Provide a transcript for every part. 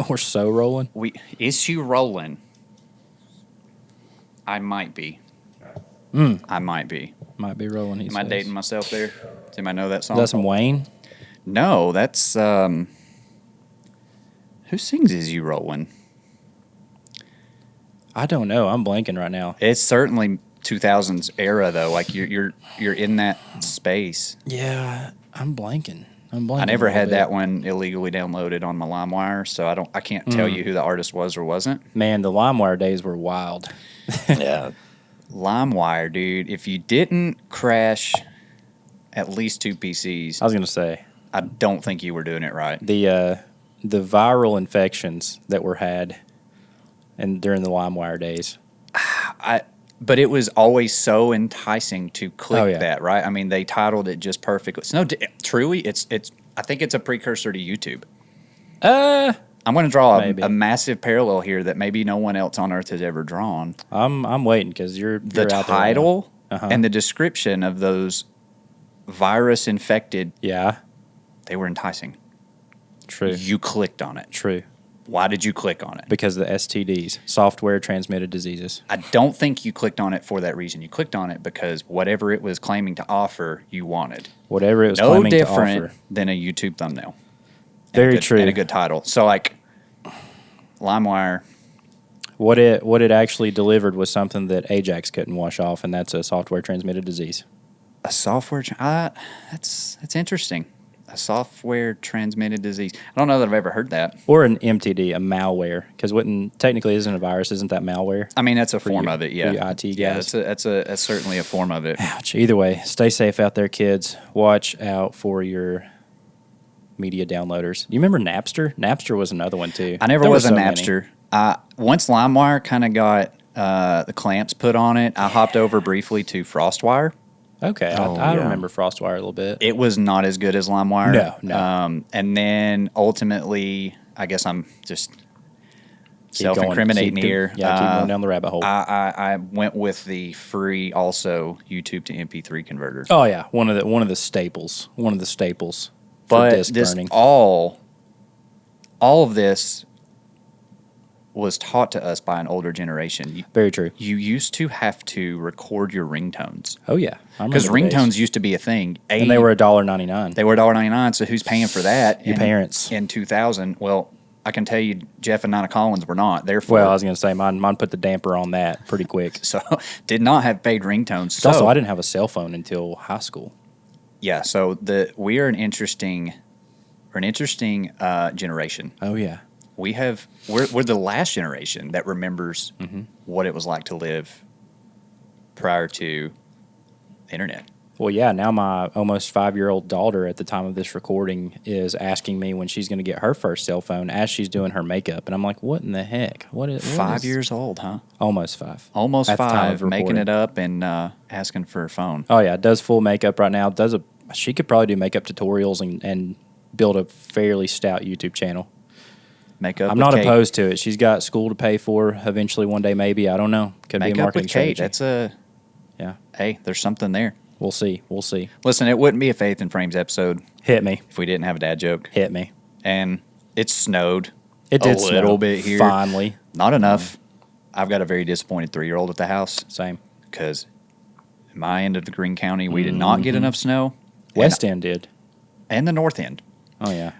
We're so rolling. Is she rolling? I might be. I might be. Might be rolling. Am I dating myself there? Does anybody know that song? Is that some Wayne? No, that's who sings "Is You Rolling"? I don't know. I'm blanking right now. It's certainly 2000s era though. Like you're in that space. Yeah, I'm blanking. I never had that one illegally downloaded on my LimeWire, so I can't tell you who the artist was or wasn't. Man, the LimeWire days were wild. Yeah. LimeWire, dude. If you didn't crash at least 2 PCs, I was gonna say I don't think you were doing it right. the viral infections that were had, and during the LimeWire days. But it was always so enticing to click yeah. that, right? I mean, they titled it just perfectly. So truly, it's. I think it's a precursor to YouTube. I'm going to draw a massive parallel here that maybe no one else on earth has ever drawn. I'm waiting because you're the out title and the description of those virus infected. Yeah, they were enticing. True. You clicked on it. True. Why did you click on it? Because of the STDs, software transmitted diseases. I don't think you clicked on it for that reason. You clicked on it because whatever it was claiming to offer, you wanted. Whatever it was claiming to offer. No different than a YouTube thumbnail. Very true. And a good title. So, like, LimeWire. What it actually delivered was something that Ajax couldn't wash off, and that's a software transmitted disease. A software? That's interesting. A software transmitted disease. I don't know that I've ever heard that. Or an MTD, a malware, because technically isn't a virus, isn't that malware? I mean, that's a form of it. Yeah, for you IT guys. Yeah, that's certainly a form of it. Ouch. Either way, stay safe out there, kids. Watch out for your media downloaders. Do you remember Napster? Napster was another one too. I never was a Napster. Once LimeWire kind of got the clamps put on it, I hopped over briefly to FrostWire. Okay, I remember FrostWire a little bit. It was not as good as LimeWire. No. And then ultimately, I guess I'm just self-incriminating here. Yeah, keep going down the rabbit hole. I went with the free also YouTube to MP3 converter. Oh yeah, one of the staples. One of the staples. But for disc burning. all of this was taught to us by an older generation. Very true. You used to have to record your ringtones. Oh yeah, because ringtones used to be a thing, and they were $1.99. They were $1.99. So who's paying for that? Your parents in 2000. Well, I can tell you, Jeff and Nina Collins were not. Therefore, well, I was going to say mine put the damper on that pretty quick. So did not have paid ringtones. So also, I didn't have a cell phone until high school. Yeah, so we are an interesting generation. Oh yeah. We're the last generation that remembers what it was like to live prior to the internet. Well, yeah, now my almost 5-year-old daughter at the time of this recording is asking me when she's going to get her first cell phone as she's doing her makeup. And I'm like, what in the heck? What 5 years old, huh? Almost 5. Almost 5, making it up and asking for a phone. Oh, yeah, does full makeup right now. She could probably do makeup tutorials and build a fairly stout YouTube channel. Makeup. I'm not opposed to it. She's got school to pay for eventually one day, maybe. I don't know. Could be a marketing strategy. That's hey, there's something there. We'll see. Listen, it wouldn't be a Faith and Frames episode. Hit me. If we didn't have a dad joke. Hit me. And it snowed. It did a little bit here. Finally. Not enough. I've got a very disappointed 3-year-old at the house. Same. Because in my end of the Greene County, we did not get enough snow. West End did. And the North End. Oh, yeah.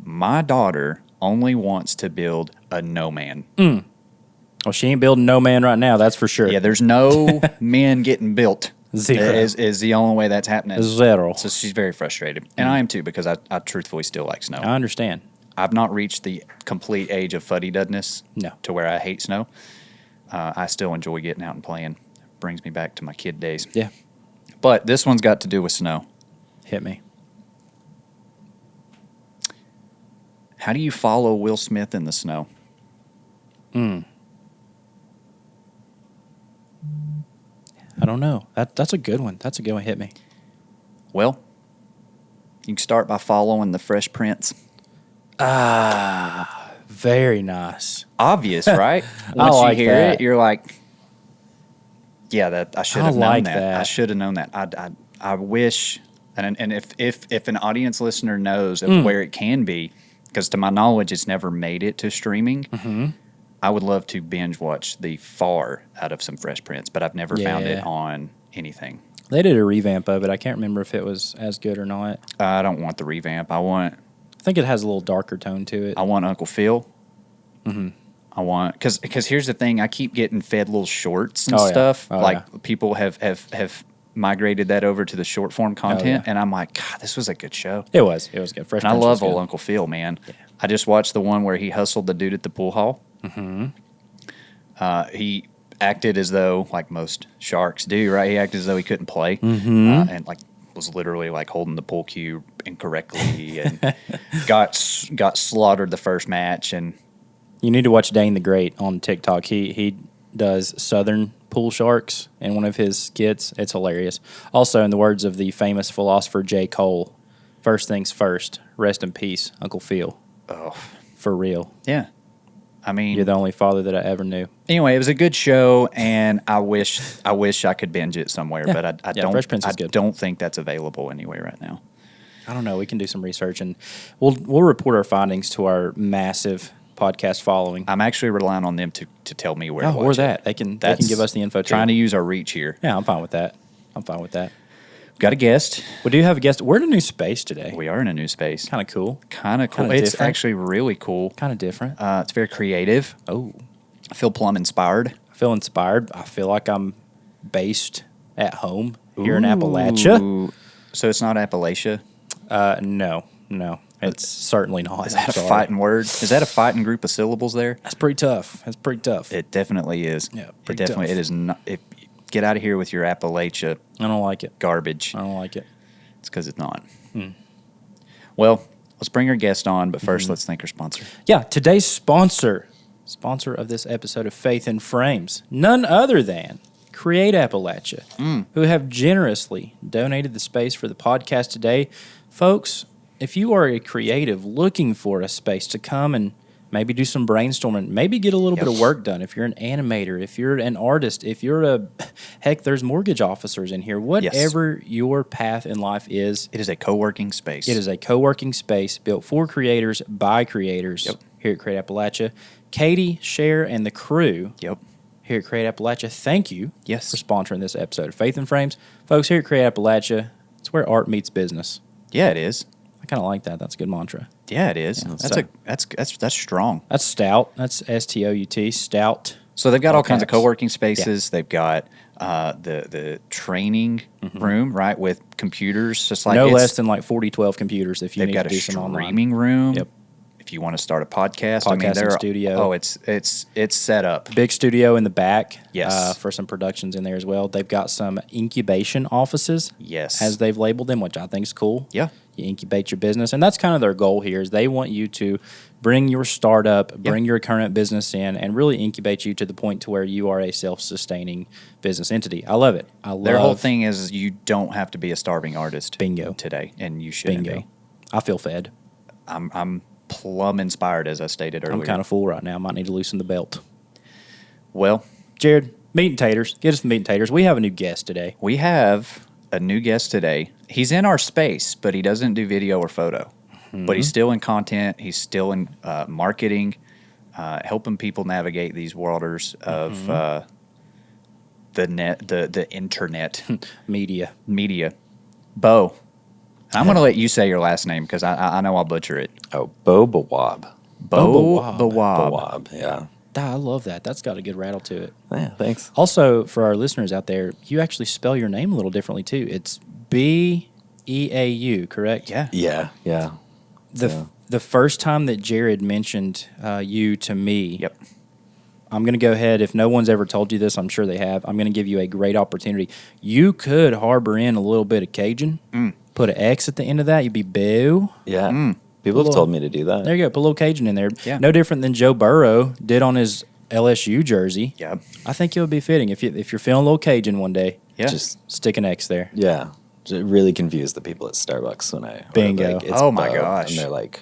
My daughter only wants to build a no man. Well, she ain't building no man right now, that's for sure. Yeah, there's no men getting built. Zero. Is the only way that's happening. Zero. So she's very frustrated. And I am too, because I truthfully still like snow. I understand. I've not reached the complete age of fuddy-dudness to where I hate snow. I still enjoy getting out and playing. It brings me back to my kid days. Yeah. But this one's got to do with snow. Hit me. How do you follow Will Smith in the snow? I don't know. That's a good one. That's a good one. Hit me. Well, you can start by following the Fresh Prince. Very nice. Obvious, right? Once like you hear that. it, you're like, yeah, that I should have known like that. that. I should have known that. I wish, and if an audience listener knows of where it can be, because to my knowledge, it's never made it to streaming. Mm-hmm. I would love to binge watch the far out of some Fresh Prince, but I've never found it on anything. They did a revamp of it. I can't remember if it was as good or not. I don't want the revamp. I think it has a little darker tone to it. I want Uncle Phil. Mm-hmm. I want because here's the thing. I keep getting fed little shorts and stuff. People have migrated that over to the short form content, and I'm like, God, this was a good show. It was good. Fresh Prince I love was old good. Uncle Phil, man. Yeah. I just watched the one where he hustled the dude at the pool hall. Mm-hmm. He acted as though, like most sharks do, right? He acted as though he couldn't play, and like was literally like holding the pool cue incorrectly, and got slaughtered the first match. And you need to watch Dane the Great on TikTok. He does Southern pool sharks in one of his skits. It's hilarious. Also, in the words of the famous philosopher J. Cole, first things first, rest in peace, Uncle Phil. Oh, for real. Yeah. I mean, you're the only father that I ever knew. Anyway, it was a good show, and I wish I could binge it somewhere, but I don't. Fresh Prince is good. Don't think that's available anywhere right now. I don't know. We can do some research, and we'll report our findings to our massive podcast following. I'm actually relying on them to tell me where to watch or that it. they can give us the info. Trying to use our reach here. Yeah, I'm fine with that. Got a guest. We do have a guest. We're in a new space today. We are in a new space. Kind of cool. It's actually really cool. Kind of different. It's very creative. Oh. I feel plumb inspired. I feel inspired. I feel like I'm based at home here in Appalachia. So it's not Appalachia? No. It's certainly not. Is that a fighting word? Is that a fighting group of syllables there? That's pretty tough. It definitely is. Yeah, it definitely tough. It is not. Get out of here with your Appalachia. I don't like it. Garbage. I don't like it. It's because it's not. Well, let's bring our guest on, but first let's thank our sponsor. Yeah, today's sponsor of this episode of Faith in Frames, none other than Create Appalachia, who have generously donated the space for the podcast today. Folks, if you are a creative looking for a space to come and maybe do some brainstorming, maybe get a little bit of work done. If you're an animator, if you're an artist, if you're there's mortgage officers in here. Whatever your path in life is. It is a co-working space. It is a co-working space built for creators by creators here at Create Appalachia. Katie, Cher, and the crew here at Create Appalachia, thank you for sponsoring this episode of Faith in Frames. Folks, here at Create Appalachia, it's where art meets business. Yeah, it is. I kind of like that. That's a good mantra. Yeah, it is. Yeah, that's strong. That's stout. That's STOUT, stout. So they've got all kinds of co-working spaces. Yeah. They've got the training room, right, with computers, just like no less than like 40-12 computers. If you need to do some online. They've got a streaming room. Yep. If you want to start a podcast, studio. Oh, it's set up. Big studio in the back. Yes. For some productions in there as well. They've got some incubation offices. Yes. As they've labeled them, which I think is cool. Yeah. You incubate your business, and that's kind of their goal here. Is they want you to bring your startup, bring your current business in, and really incubate you to the point to where you are a self-sustaining business entity. I love it. Their whole thing is you don't have to be a starving artist. Bingo. Today, and you shouldn't be. I feel fed. I'm plumb inspired, as I stated earlier. I'm kind of full right now. I might need to loosen the belt. Well, Jared, meat and taters. Get us the meat and taters. We have a new guest today. We have a new guest today. He's in our space, but he doesn't do video or photo. But he's still in content. He's still in marketing, helping people navigate these waters of the net, the internet, media. Beau. I'm going to let you say your last name because I know I'll butcher it. Oh, Beau Bawab. Beau Bawab. Yeah. I love that. That's got a good rattle to it. Yeah, thanks. Also, for our listeners out there, you actually spell your name a little differently, too. It's Beau, correct? Yeah. Yeah. The first time that Jared mentioned you to me, I'm going to go ahead. If no one's ever told you this, I'm sure they have. I'm going to give you a great opportunity. You could harbor in a little bit of Cajun. Put an X at the end of that. You'd be Beau. Yeah. People have told me to do that. There you go. Put a little Cajun in there. Yeah. No different than Joe Burrow did on his LSU jersey. Yeah. I think it would be fitting if you're feeling a little Cajun one day. Yeah. Just stick an X there. Yeah. It really confused the people at Starbucks when I Bingo. Like, oh my Beau, gosh. and they're like,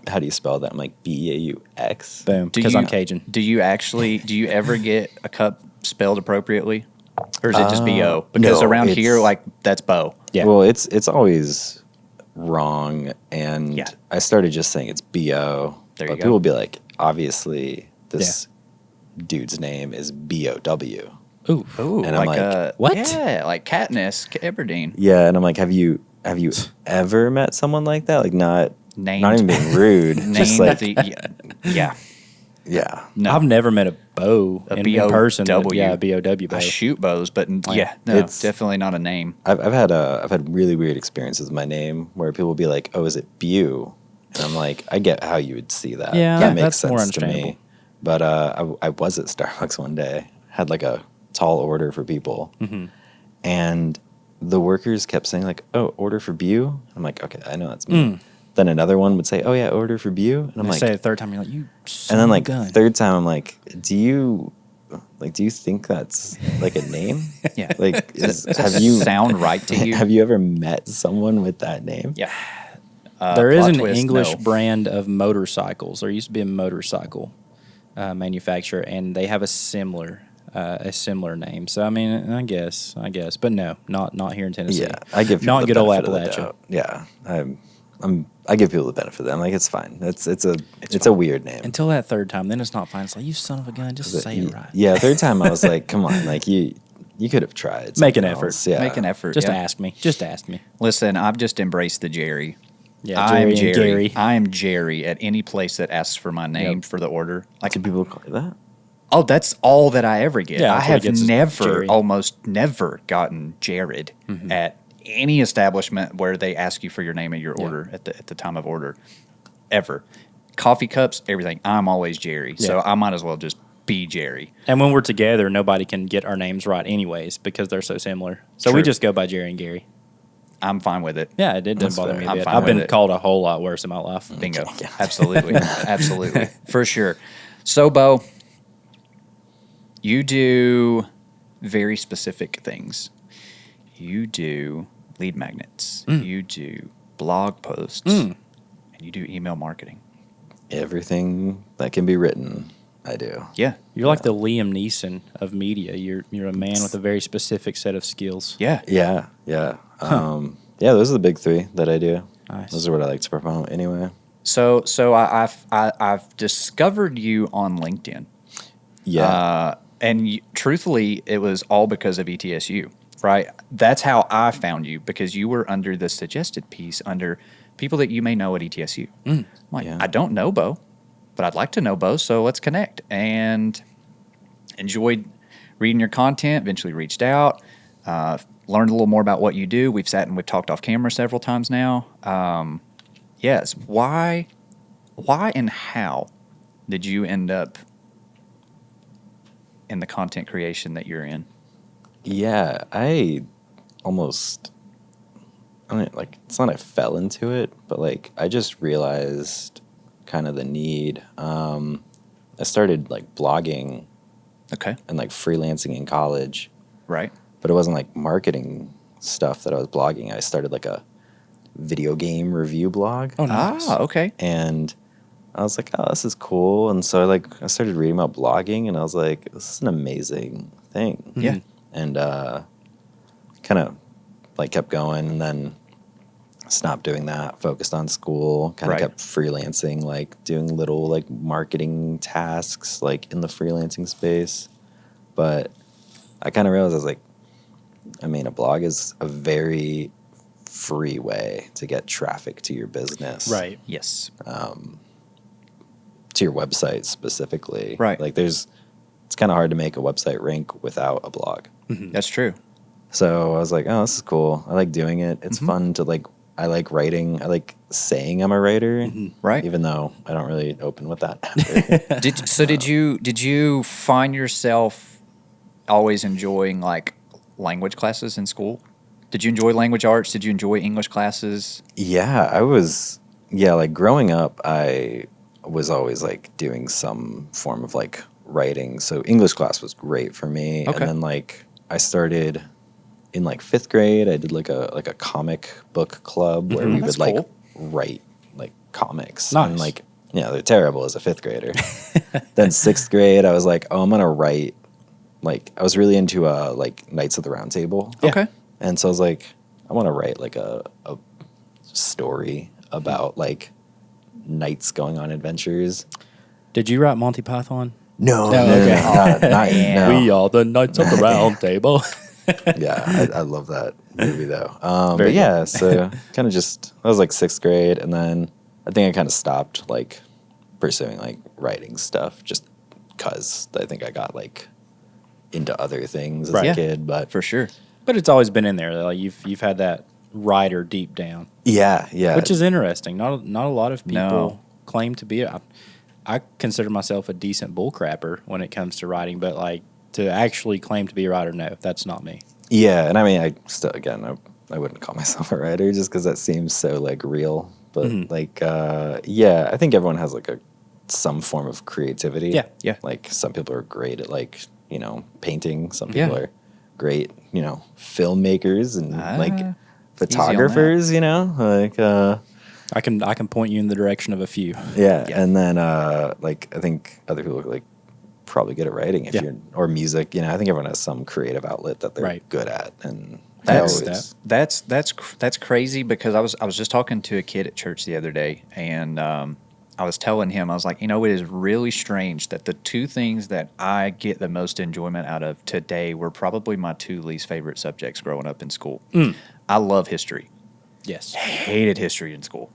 "How do you spell that?" I'm like, BAUX. Boom. Because I'm Cajun. Do you ever get a cup spelled appropriately, or is it just BO? Because no, around here, like that's Beau. Yeah. Well, it's always wrong, and Yeah. I started just saying it's B-O. There but you go. people will be like, obviously, this dude's name is B-O-W. Ooh. Ooh, And I'm like, what? Yeah, like Katniss Everdeen. Yeah, and I'm like, have you ever met someone like that? Like, not Named. even being rude, just Named like, yeah. yeah. No. I've never met a Beau in person. B-O-W. Yeah, B-O-W Beau. I shoot bows, but yeah, no, It's- definitely not a name. I've had really weird experiences with my name where people will be like, "Oh, is it Bew?" And I'm like, I get how you would see that. Yeah, that makes that's more sense to me. understandable. But I was at Starbucks one day, had like a tall order for people, and the workers kept saying like, "Oh, order for Bew." I'm like, "Okay, I know that's me." Then another one would say, "Oh yeah, order for Bew," and I'm And like, say it the third time, you're like, you son and then of a like gun. third time, I'm like, do you think that's like a name? Yeah. Like, Does have that you sound right to you? Have you ever met someone with that name? Yeah. There is plot an twist, English no. brand of motorcycles. There used to be a motorcycle manufacturer, and they have a similar name. So I mean, I guess, but no, not here in Tennessee. Yeah, I give people not the good old benefit of the Appalachia. doubt. Yeah, I give people the benefit of that. I'm like, it's fine. It's a weird name. Until that third time, then it's not fine. It's like, you son of a gun, just say it right. Yeah, third time I was like, come on, like you could have tried. Make an something effort. else. Yeah, Make an effort. Just yeah. ask me. Just ask me. Listen, I've just embraced the Jerry. Yeah, I'm Jerry and Gary. I am Jerry at any place that asks for my name Yep. for the order. Like, Do people call you that? oh, that's all that I ever get. Yeah, I that's what he have gets is never, Jerry. almost never gotten Jared at any establishment where they ask you for your name and your order at the time of order, ever. Coffee cups, everything. I'm always Jerry, so Yeah. I might as well just be Jerry. And when we're together, nobody can get our names right anyways because they're so similar. So we True. just go by Jerry and Gary. I'm fine with it. Yeah, it doesn't bother fair. me a I'm bit. fine I've with been it. called a whole lot worse in my life. Bingo. Absolutely. Absolutely. For sure. So, Beau, you do very specific things. You do lead magnets. You do blog posts. And you do email marketing. Everything that can be written, I do. Yeah. You're like the Liam Neeson of media. You're a man with a very specific set of skills. Yeah. Yeah. Yeah, those are the big three that I do. Nice. Those are what I like to promote anyway. So I've discovered you on LinkedIn. Yeah. And truthfully, it was all because of ETSU, right? That's how I found you, because you were under the suggested piece under people that you may know at ETSU. I'm like, Yeah. I don't know Beau, but I'd like to know Beau, so let's connect. And enjoyed reading your content, eventually reached out, learned a little more about what you do. We've sat and we've talked off camera several times now. Yes, why and how did you end up in the content creation that you're in? Yeah, I don't like, it's not I fell into it, but like I just realized kind of the need. I started like blogging Okay, and like freelancing in college, right. but it wasn't like marketing stuff that I was blogging. I started like a video game review blog. Oh, nice. Ah, okay. And I was like, oh, this is cool. And so I started reading about blogging, and I was like, this is an amazing thing. Yeah. And kind of like kept going, and then stopped doing that, focused on school, kind of Right. kept freelancing, like doing little like marketing tasks like in the freelancing space. But I kind of realized, I was like, I mean, a blog is a very free way to get traffic to your business. Right. Yes. To your website specifically. Right. Like it's kind of hard to make a website rank without a blog. That's true. So I was like, oh, this is cool. I like doing it. It's fun to like, I like writing. I like saying I'm a writer. Right. Even though I don't really open with that after. Did you find yourself always enjoying like language classes in school? Did you enjoy language arts? Did you enjoy English classes? Yeah, like growing up, I was always like doing some form of like writing. So English class was great for me. Okay. And then like I started in like 5th grade, I did like a comic book club where we That's would like cool. write like comics. Nice. And like, they're terrible as a 5th grader. Then 6th grade, I was like, oh, I'm going to write, like, I was really into like Knights of the Round Table. Okay. And so I was like, I want to write like a story about like knights going on adventures. Did you write Monty Python? No, No, no, okay. no. We are the Knights of the Round Table. Yeah, I love that movie though. Very But yeah, so kind of just I was like 6th grade, and then I think I kind of stopped like pursuing like writing stuff just because I think I got like into other things as Right. a Yeah. kid. But For sure. But it's always been in there. Like you've had that writer deep down, yeah, which is interesting. Not a lot of people No. claim to be. I consider myself a decent bullcrapper when it comes to writing, but like to actually claim to be a writer, no, that's not me. yeah, and I mean I still again I wouldn't call myself a writer just because that seems so like real. But like yeah, I think everyone has like some form of creativity. Yeah. Yeah. Like some people are great at like painting. Some Yeah. people are great filmmakers and like on that. photographers. Like I can point you in the direction of a few. yeah. Yeah. And then like I think other people are like probably good at writing if Yeah. you're or music. I think everyone has some creative outlet that they're Right. good at, and That's I that's crazy because I was just talking to a kid at church the other day, and I was telling him, I was like, it is really strange that the two things that I get the most enjoyment out of today were probably my two least favorite subjects growing up in school. I love history. Yes. Hated history in school.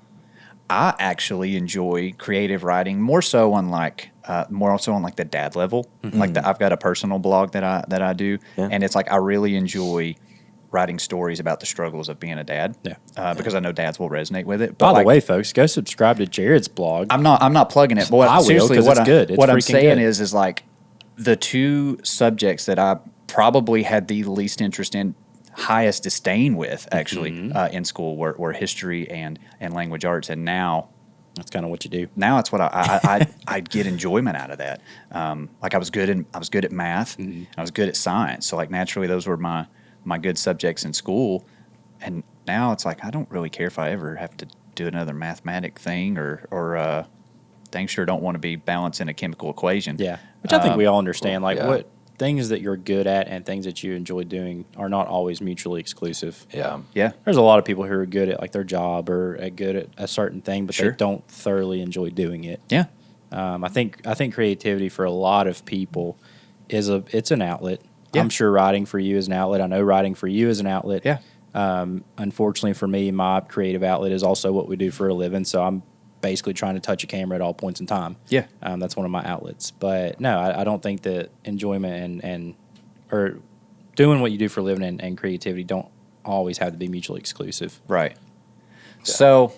I actually enjoy creative writing more so on like the dad level. Like I've got a personal blog that I do, Yeah. and it's like I really enjoy writing stories about the struggles of being a dad. Yeah. Because I know dads will resonate with it. By But the like, way, folks, go subscribe to Jared's blog. I'm not plugging it. But I will, seriously, 'cause what it's good. It's what I'm freaking saying good. is like the two subjects that I probably had the least interest in, highest disdain with actually in school were history and language arts, and now That's kind of what you do. it's what I get enjoyment out of that. Like I was good at math, I was good at science, so like naturally those were my good subjects in school, and now it's like I don't really care if I ever have to do another mathematic thing or dang sure don't want to be balancing a chemical equation. Yeah. Which I think we all understand. Like yeah. what things that you're good at and things that you enjoy doing are not always mutually exclusive. yeah. Yeah. There's a lot of people who are good at like their job or good at a certain thing, but Sure. they don't thoroughly enjoy doing it. Yeah. I think creativity for a lot of people it's an outlet. Yeah. I'm sure writing for you is an outlet. I know writing for you is an outlet. Yeah. Unfortunately for me, my creative outlet is also what we do for a living. So I'm basically trying to touch a camera at all points in time. Yeah. That's one of my outlets. But no, I don't think that enjoyment and or doing what you do for a living and creativity don't always have to be mutually exclusive. Right. So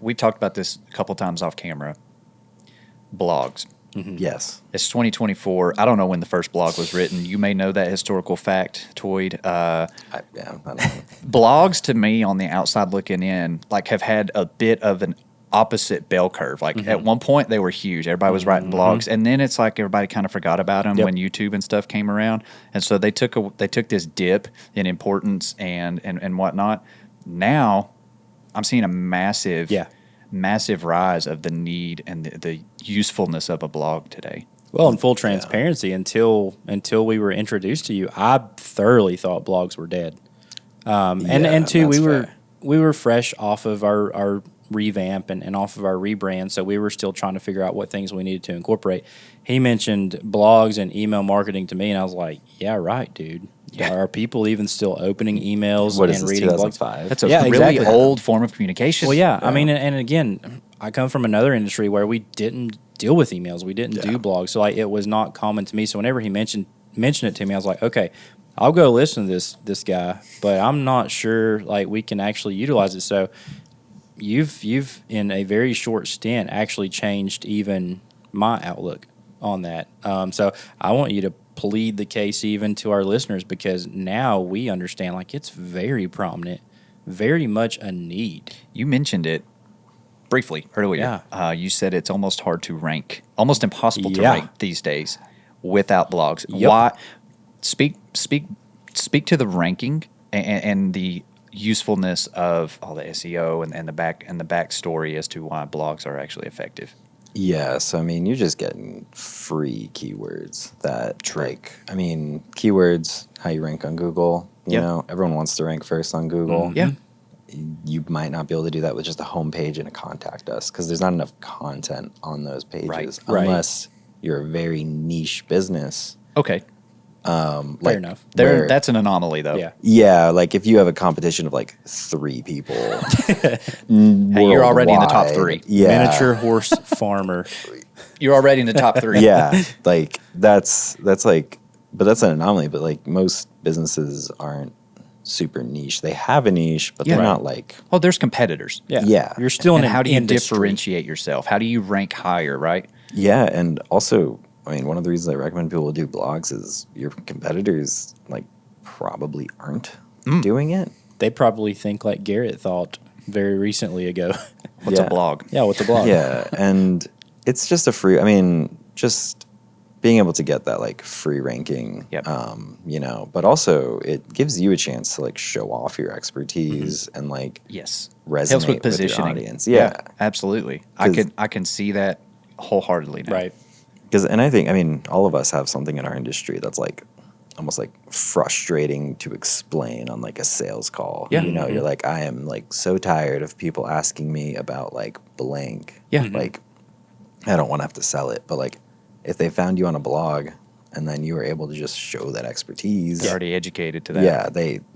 we've talked about this a couple times off camera. Blogs. Yes. It's 2024. I don't know when the first blog was written. You may know that historical factoid. I don't know. Blogs, to me, on the outside looking in, like have had a bit of an opposite bell curve. Like at one point, they were huge. Everybody was writing blogs, and then it's like everybody kind of forgot about them when YouTube and stuff came around, and so they took this dip in importance and whatnot. Now, I'm seeing a massive rise of the need and the usefulness of a blog today. Well, in full transparency, until we were introduced to you, I thoroughly thought blogs were dead. And two, that's we were fresh off of our revamp and off of our rebrand, so we were still trying to figure out what things we needed to incorporate. He mentioned blogs and email marketing to me, and I was like, "Yeah, right, dude. Yeah. Are people even still opening emails What and is this, reading blogs?" 2005? That's a Yeah, really exactly. old form of communication. Well, yeah. I mean, and again, I come from another industry where we didn't deal with emails. We didn't do blogs. So like it was not common to me. So whenever he mentioned it to me, I was like, okay, I'll go listen to this guy, but I'm not sure like we can actually utilize it. So you've in a very short stint actually changed even my outlook on that. So I want you to plead the case even to our listeners, because now we understand like it's very prominent, very much a need. You mentioned it briefly earlier. Yeah. You said it's almost hard to rank, almost impossible to Yeah. rank these days without blogs. Yep. Why? Speak to the ranking and the usefulness of all the SEO and the backstory as to why blogs are actually effective. Yeah, so I mean, you're just getting free keywords that, like, I mean, keywords, how you rank on Google, you Yep. know, everyone wants to rank first on Google. Yeah. you might not be able to do that with just a homepage and a contact us because there's not enough content on those pages Right. unless you're a very niche business. Okay. Fair enough. That's an anomaly, though. Yeah. Yeah, like if you have a competition of like 3 people, Hey, you're already in the top 3. Yeah, Miniature horse farmer. You're already in the top 3. yeah, like that's like, but that's an anomaly. But like most businesses aren't super niche. They have a niche, but they're Yeah. not like Well, there's competitors. Yeah. Yeah. You're still in And an how do you industry. differentiate yourself? How do you rank higher, right? yeah, and also. I mean, one of the reasons I recommend people do blogs is your competitors like probably aren't doing it. They probably think like Garrett thought very recently ago. What's Yeah. a blog? Yeah, what's a blog? Yeah, and it's just a free. I mean, just being able to get that like free ranking, Yep. you know, but also it gives you a chance to like show off your expertise and like Yes. resonate Helps with with positioning. your audience. Yeah, absolutely. 'Cause- I can see that wholeheartedly now. Right. because and I think I mean all of us have something in our industry that's like almost like frustrating to explain on like a sales call. Yeah. You know, you're like, I am like so tired of people asking me about like blank. Yeah. Like I don't want to have to sell it, but like if they found you on a blog and then you were able to just show that expertise, You're already educated to that. yeah,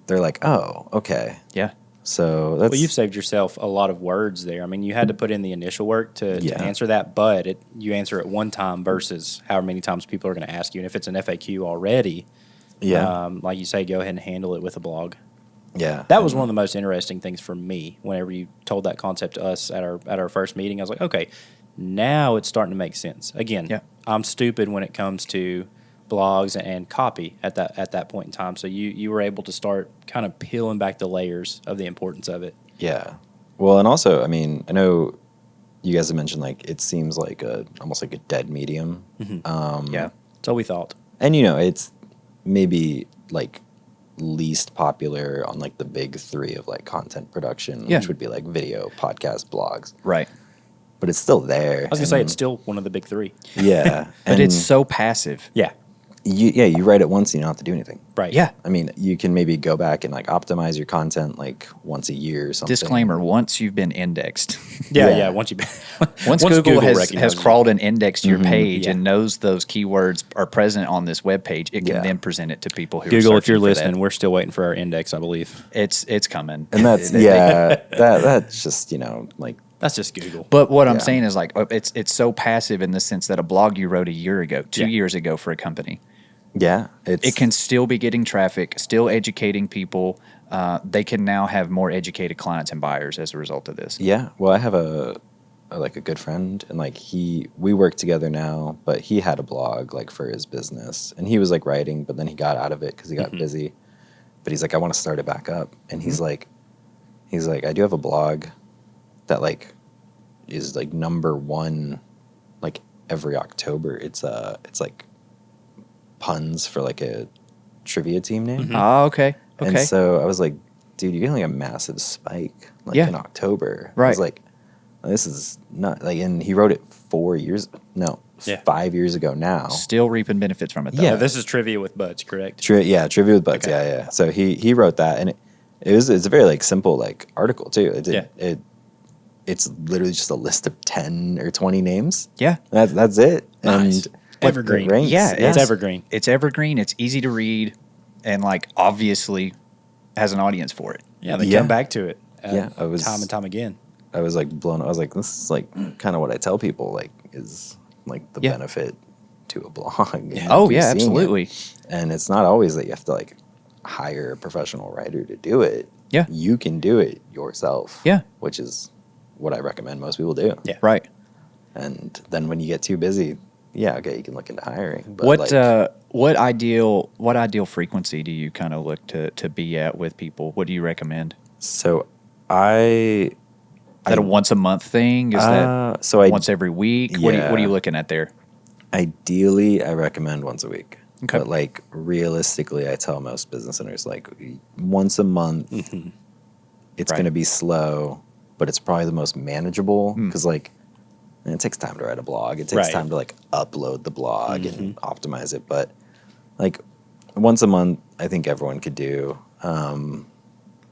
they're like, oh, okay. Yeah. So that's Well, you've saved yourself a lot of words there. I mean, you had to put in the initial work to Yeah. answer that, but you answer it one time versus however many times people are going to ask you. And if it's an FAQ already, yeah, like you say, go ahead and handle it with a blog. yeah. That was one of the most interesting things for me. Whenever you told that concept to us at our first meeting, I was like, okay, now it's starting to make sense. Again, Yeah. I'm stupid when it comes to blogs and copy at that point in time. So you were able to start kind of peeling back the layers of the importance of it. Yeah. Well, and also, I mean, I know you guys have mentioned like it seems like almost like a dead medium. Yeah. So we thought. And you know, it's maybe like least popular on like the big 3 of like content production, Yeah. which would be like video, podcast, blogs. Right. But it's still there. I was gonna say it's still one of the big 3. yeah. But it's so passive. Yeah. you write it once and you don't have to do anything. Right. Yeah. I mean, you can maybe go back and like optimize your content like once a year or something. Disclaimer: once you've been indexed, Yeah. Yeah. Yeah. Once you once Google has recognizes crawled and indexed your page Yeah. and knows those keywords are present on this web page, it can Yeah. then present it to people who Google, are if you're searching for that. listening, we're still waiting for our index, I believe. It's coming, And that's that's just, you know, like That's just Google. But what I'm Yeah. saying is like it's so passive in the sense that a blog you wrote a year ago, 2 Yeah. years ago for a company, yeah, it's it can still be getting traffic, still educating people. They can now have more educated clients and buyers as a result of this. Yeah, well, I have like a good friend, and like we work together now, but he had a blog like for his business, and he was like writing, but then he got out of it because he got busy. But he's like, I want to start it back up, and he's like, I do have a blog that like is like #1 like every October. It's like puns for like a trivia team name. Oh, okay. And so I was like, dude, you're getting like a massive spike like Yeah. in October. I Right. was like, this is not like, and he wrote it 5 years ago now. Still reaping benefits from it, though. Yeah. This is trivia with butts, correct? Trivia with butts. Okay. Yeah. So he wrote that, and it's a very like simple like article too. It's literally just a list of 10 or 20 names. Yeah. That's it. Nice. And Evergreen. it ranks. Yeah, It's evergreen. It's evergreen. It's easy to read, and like obviously has an audience for it. Yeah, they Yeah. come back to it I time and time again. I was like blown. I was like, this is like kind of what I tell people. Like, is like the Yeah. benefit to a blog. and Oh you're yeah, seeing it. absolutely. And it's not always that you have to like hire a professional writer to do it. Yeah. You can do it yourself. Yeah. Which is what I recommend most people do. Yeah. Right. And then when you get too busy, yeah, okay, you can look into hiring. But What ideal frequency do you kind of look to be at with people? What do you recommend? so I Is that a once a month thing? Is that so I once every week? What Yeah. are you looking at there? Ideally, I recommend once a week. Okay. But like realistically, I tell most business owners like once a month. It's Right. going to be slow, but it's probably the most manageable because like it takes time to write a blog. It takes Right. time to like upload the blog and optimize it. But like once a month, I think everyone could do.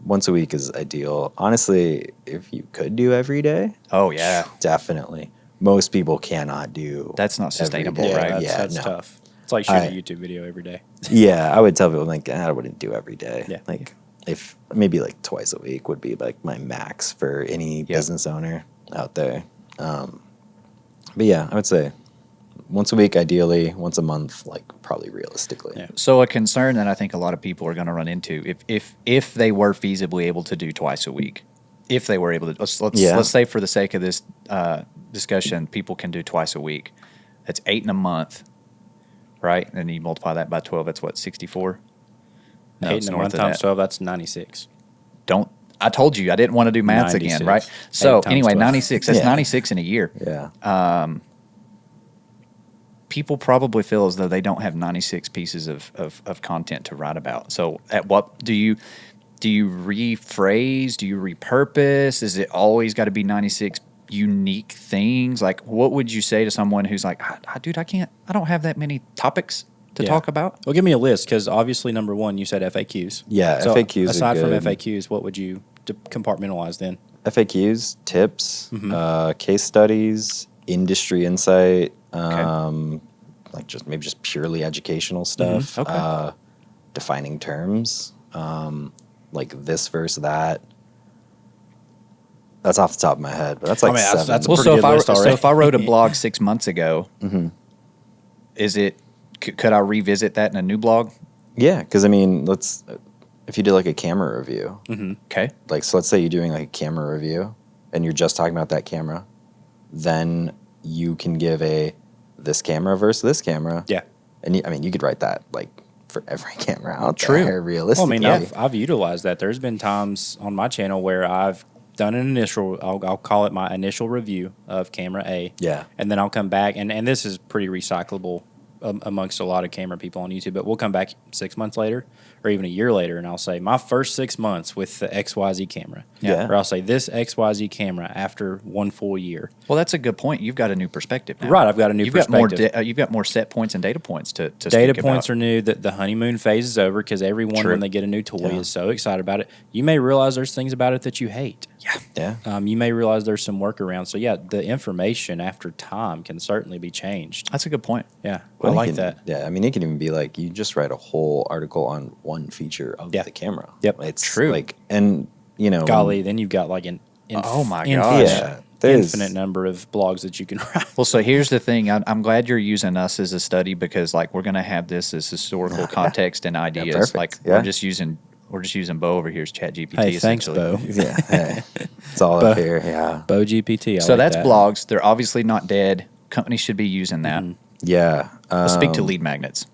once a week is ideal. Honestly, if you could do every day, Oh yeah, definitely. Most people cannot do. that's not every sustainable, day. right? That's no. tough. It's like shooting I- a YouTube video every day. Yeah, I would tell people like I wouldn't do every day. Yeah. Like if maybe like twice a week would be like my max for any business owner out there. But yeah, I would say once a week, ideally, once a month, like probably realistically. Yeah. So a concern that I think a lot of people are going to run into if they were feasibly able to do twice a week, if they were able to let's say for the sake of this discussion, people can do twice a week. That's 8 in a month, right? And you multiply that by 12. That's what 64. No, 8 it's in a north month of times that. 12, that's 96. Don't. I told you I didn't want to do maths again, 96. right? 8 So times anyway, 12. 96. That's Yeah. 96 in a year. Yeah. People probably feel as though they don't have 96 pieces of content to write about. So at what do you rephrase? Do you repurpose? Is it always got to be 96 unique things? Like, what would you say to someone who's like, dude, I don't have that many topics to talk about? Well, give me a list because obviously, number one, you said FAQs. Yeah, So FAQs are aside from good. FAQs, what would you compartmentalize then? FAQs, tips, Mm-hmm. case studies, industry insight, like just purely educational stuff. Mhm. Okay. Defining terms, like this versus that. That's off the top of my head, but that's like I mean, that's- 7. that's a Well, pretty so good list so already. if I wrote a blog 6 months ago, is it? Could I revisit that in a new blog? Yeah, because I mean, if you did like a camera review, Okay. like so let's say you're doing like a camera review and you're just talking about that camera, then you can give this camera versus this camera. Yeah. And you could write that like for every camera out True. there, Well, I realistically. mean, I've utilized that. There's been times on my channel where I've done an initial, I'll call it my initial review of camera A. Yeah. And then I'll come back, and this is pretty recyclable amongst a lot of camera people on YouTube, but we'll come back 6 months later or even a year later, and I'll say my first 6 months with the XYZ camera. Yeah. Or I'll say this XYZ camera after 1 full year. Well, that's a good point. You've got a new perspective now. Right, I've got a new You've perspective. got more. You've got more set points and data points to Data speak points about. are new. The honeymoon phase is over because everyone, True. when they get a new toy, Yeah. is so excited about it. You may realize there's things about it that you hate. Yeah. You may realize there's some workarounds. So, yeah, the information after time can certainly be changed. That's a good point. Yeah, Well, I it like can- that. Yeah, I mean, it can even be like you just write a whole article on one feature of Yeah. the camera. Yep. It's True. Like, and Golly, then you've got like Oh my infinite, gosh. Yeah, there's- infinite number of blogs that you can write. Well, so here's the thing. I'm glad you're using us as a study because, like, we're going to have this as historical context and ideas. perfect. Like, Yeah. we're just using Beau over here as ChatGPT. Hey, thanks, essentially. Beau. yeah, hey, it's all up here. Yeah, Beau GPT. So that's that. blogs. They're obviously not dead. Companies should be using that. yeah. Let's speak to lead magnets.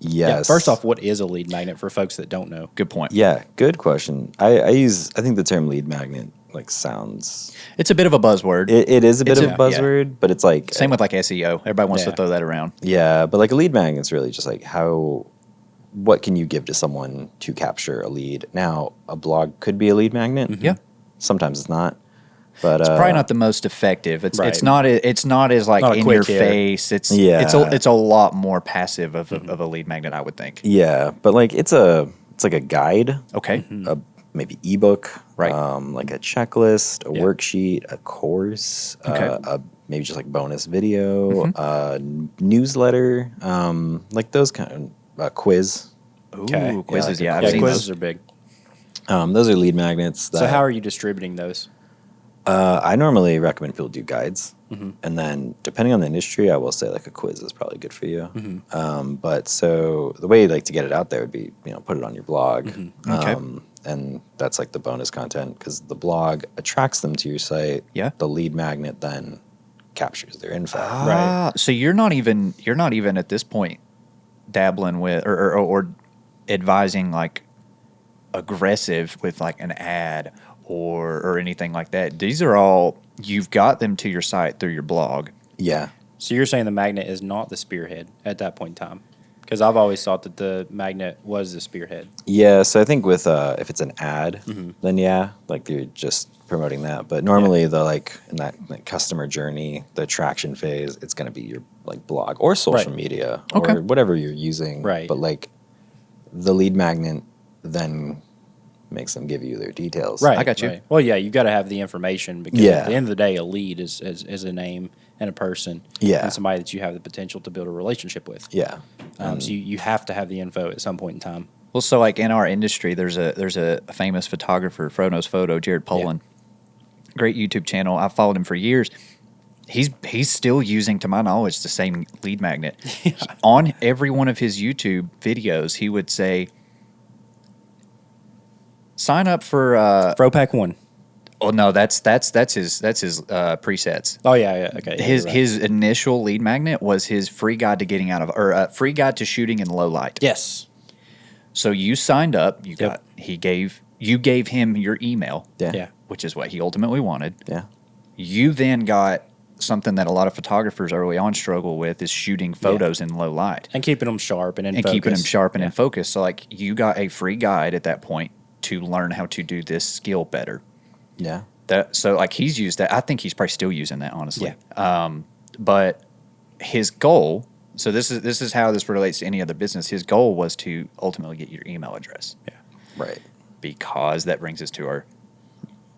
Yes. Yeah, first off, what is a lead magnet for folks that don't know? Good point. Yeah, good question. I think the term lead magnet like sounds. It's a bit of a buzzword. It is a bit It's of a buzzword, but it's like Same with like SEO. Everybody wants to Yeah. throw that around. Yeah, but like a lead magnet's really just like what can you give to someone to capture a lead? Now, a blog could be a lead magnet. Yeah. Sometimes it's not. But It's probably not the most effective. It's Right. not as like Not a in quick your hit. face. It's a lot more passive of a lead magnet, I would think. Yeah, but like it's like a guide, Okay. a maybe ebook, Right. like a checklist, a Yeah. worksheet, a course, Okay. maybe just like bonus video, newsletter, like those kind of quiz. Okay. Ooh, quizzes. Yeah, Yeah, like I've a Yeah, seen quizzes those. are big. Those are lead magnets. So how are you distributing those? I normally recommend people do guides, Mm-hmm. and then depending on the industry, I will say like a quiz is probably good for you. Mm-hmm. But so the way like to get it out there would be put it on your blog, Okay. and that's like the bonus content because the blog attracts them to your site. Yeah. The lead magnet then captures their info. Ah, so you're not even at this point dabbling with or advising like aggressive with like an ad or anything like that. These are all you've got them to your site through your blog. Yeah. So you're saying the magnet is not the spearhead at that point in time? Because I've always thought that the magnet was the spearhead. Yeah, so I think with if it's an ad, then yeah, like you're just promoting that. But normally the like in that like, customer journey, the attraction phase, it's going to be your like blog or social Right. media Okay. or whatever you're using. Right. But like the lead magnet then makes them give you their details. Right. I got you. Right. Well, yeah, you've got to have the information because Yeah. at the end of the day, a lead is a name and a person Yeah. and somebody that you have the potential to build a relationship with. Yeah. So you have to have the info at some point in time. Well, so like in our industry, there's a famous photographer, Frono's Photo, Jared Polin. Great YouTube channel. I've followed him for years. He's still using, to my knowledge, the same lead magnet. On every one of his YouTube videos, he would say, "Sign up for." Fropack 1. Oh no, that's his presets. Oh, yeah. Okay. Yeah, His you're right. his initial lead magnet was his free guide to getting out of, or free guide to shooting in low light. Yes. So you signed up. You Yep. you gave him your email, Yeah. which is what he ultimately wanted. Yeah. You then got something that a lot of photographers early on struggle with is shooting photos in low light And keeping them sharp and in and focus. keeping them sharp and in focus. So like you got a free guide at that point to learn how to do this skill better. Yeah. So like he's used that. I think he's probably still using that, honestly. But his goal. So this is how this relates to any other business. His goal was to ultimately get your email address. Yeah. Right. Because that brings us to our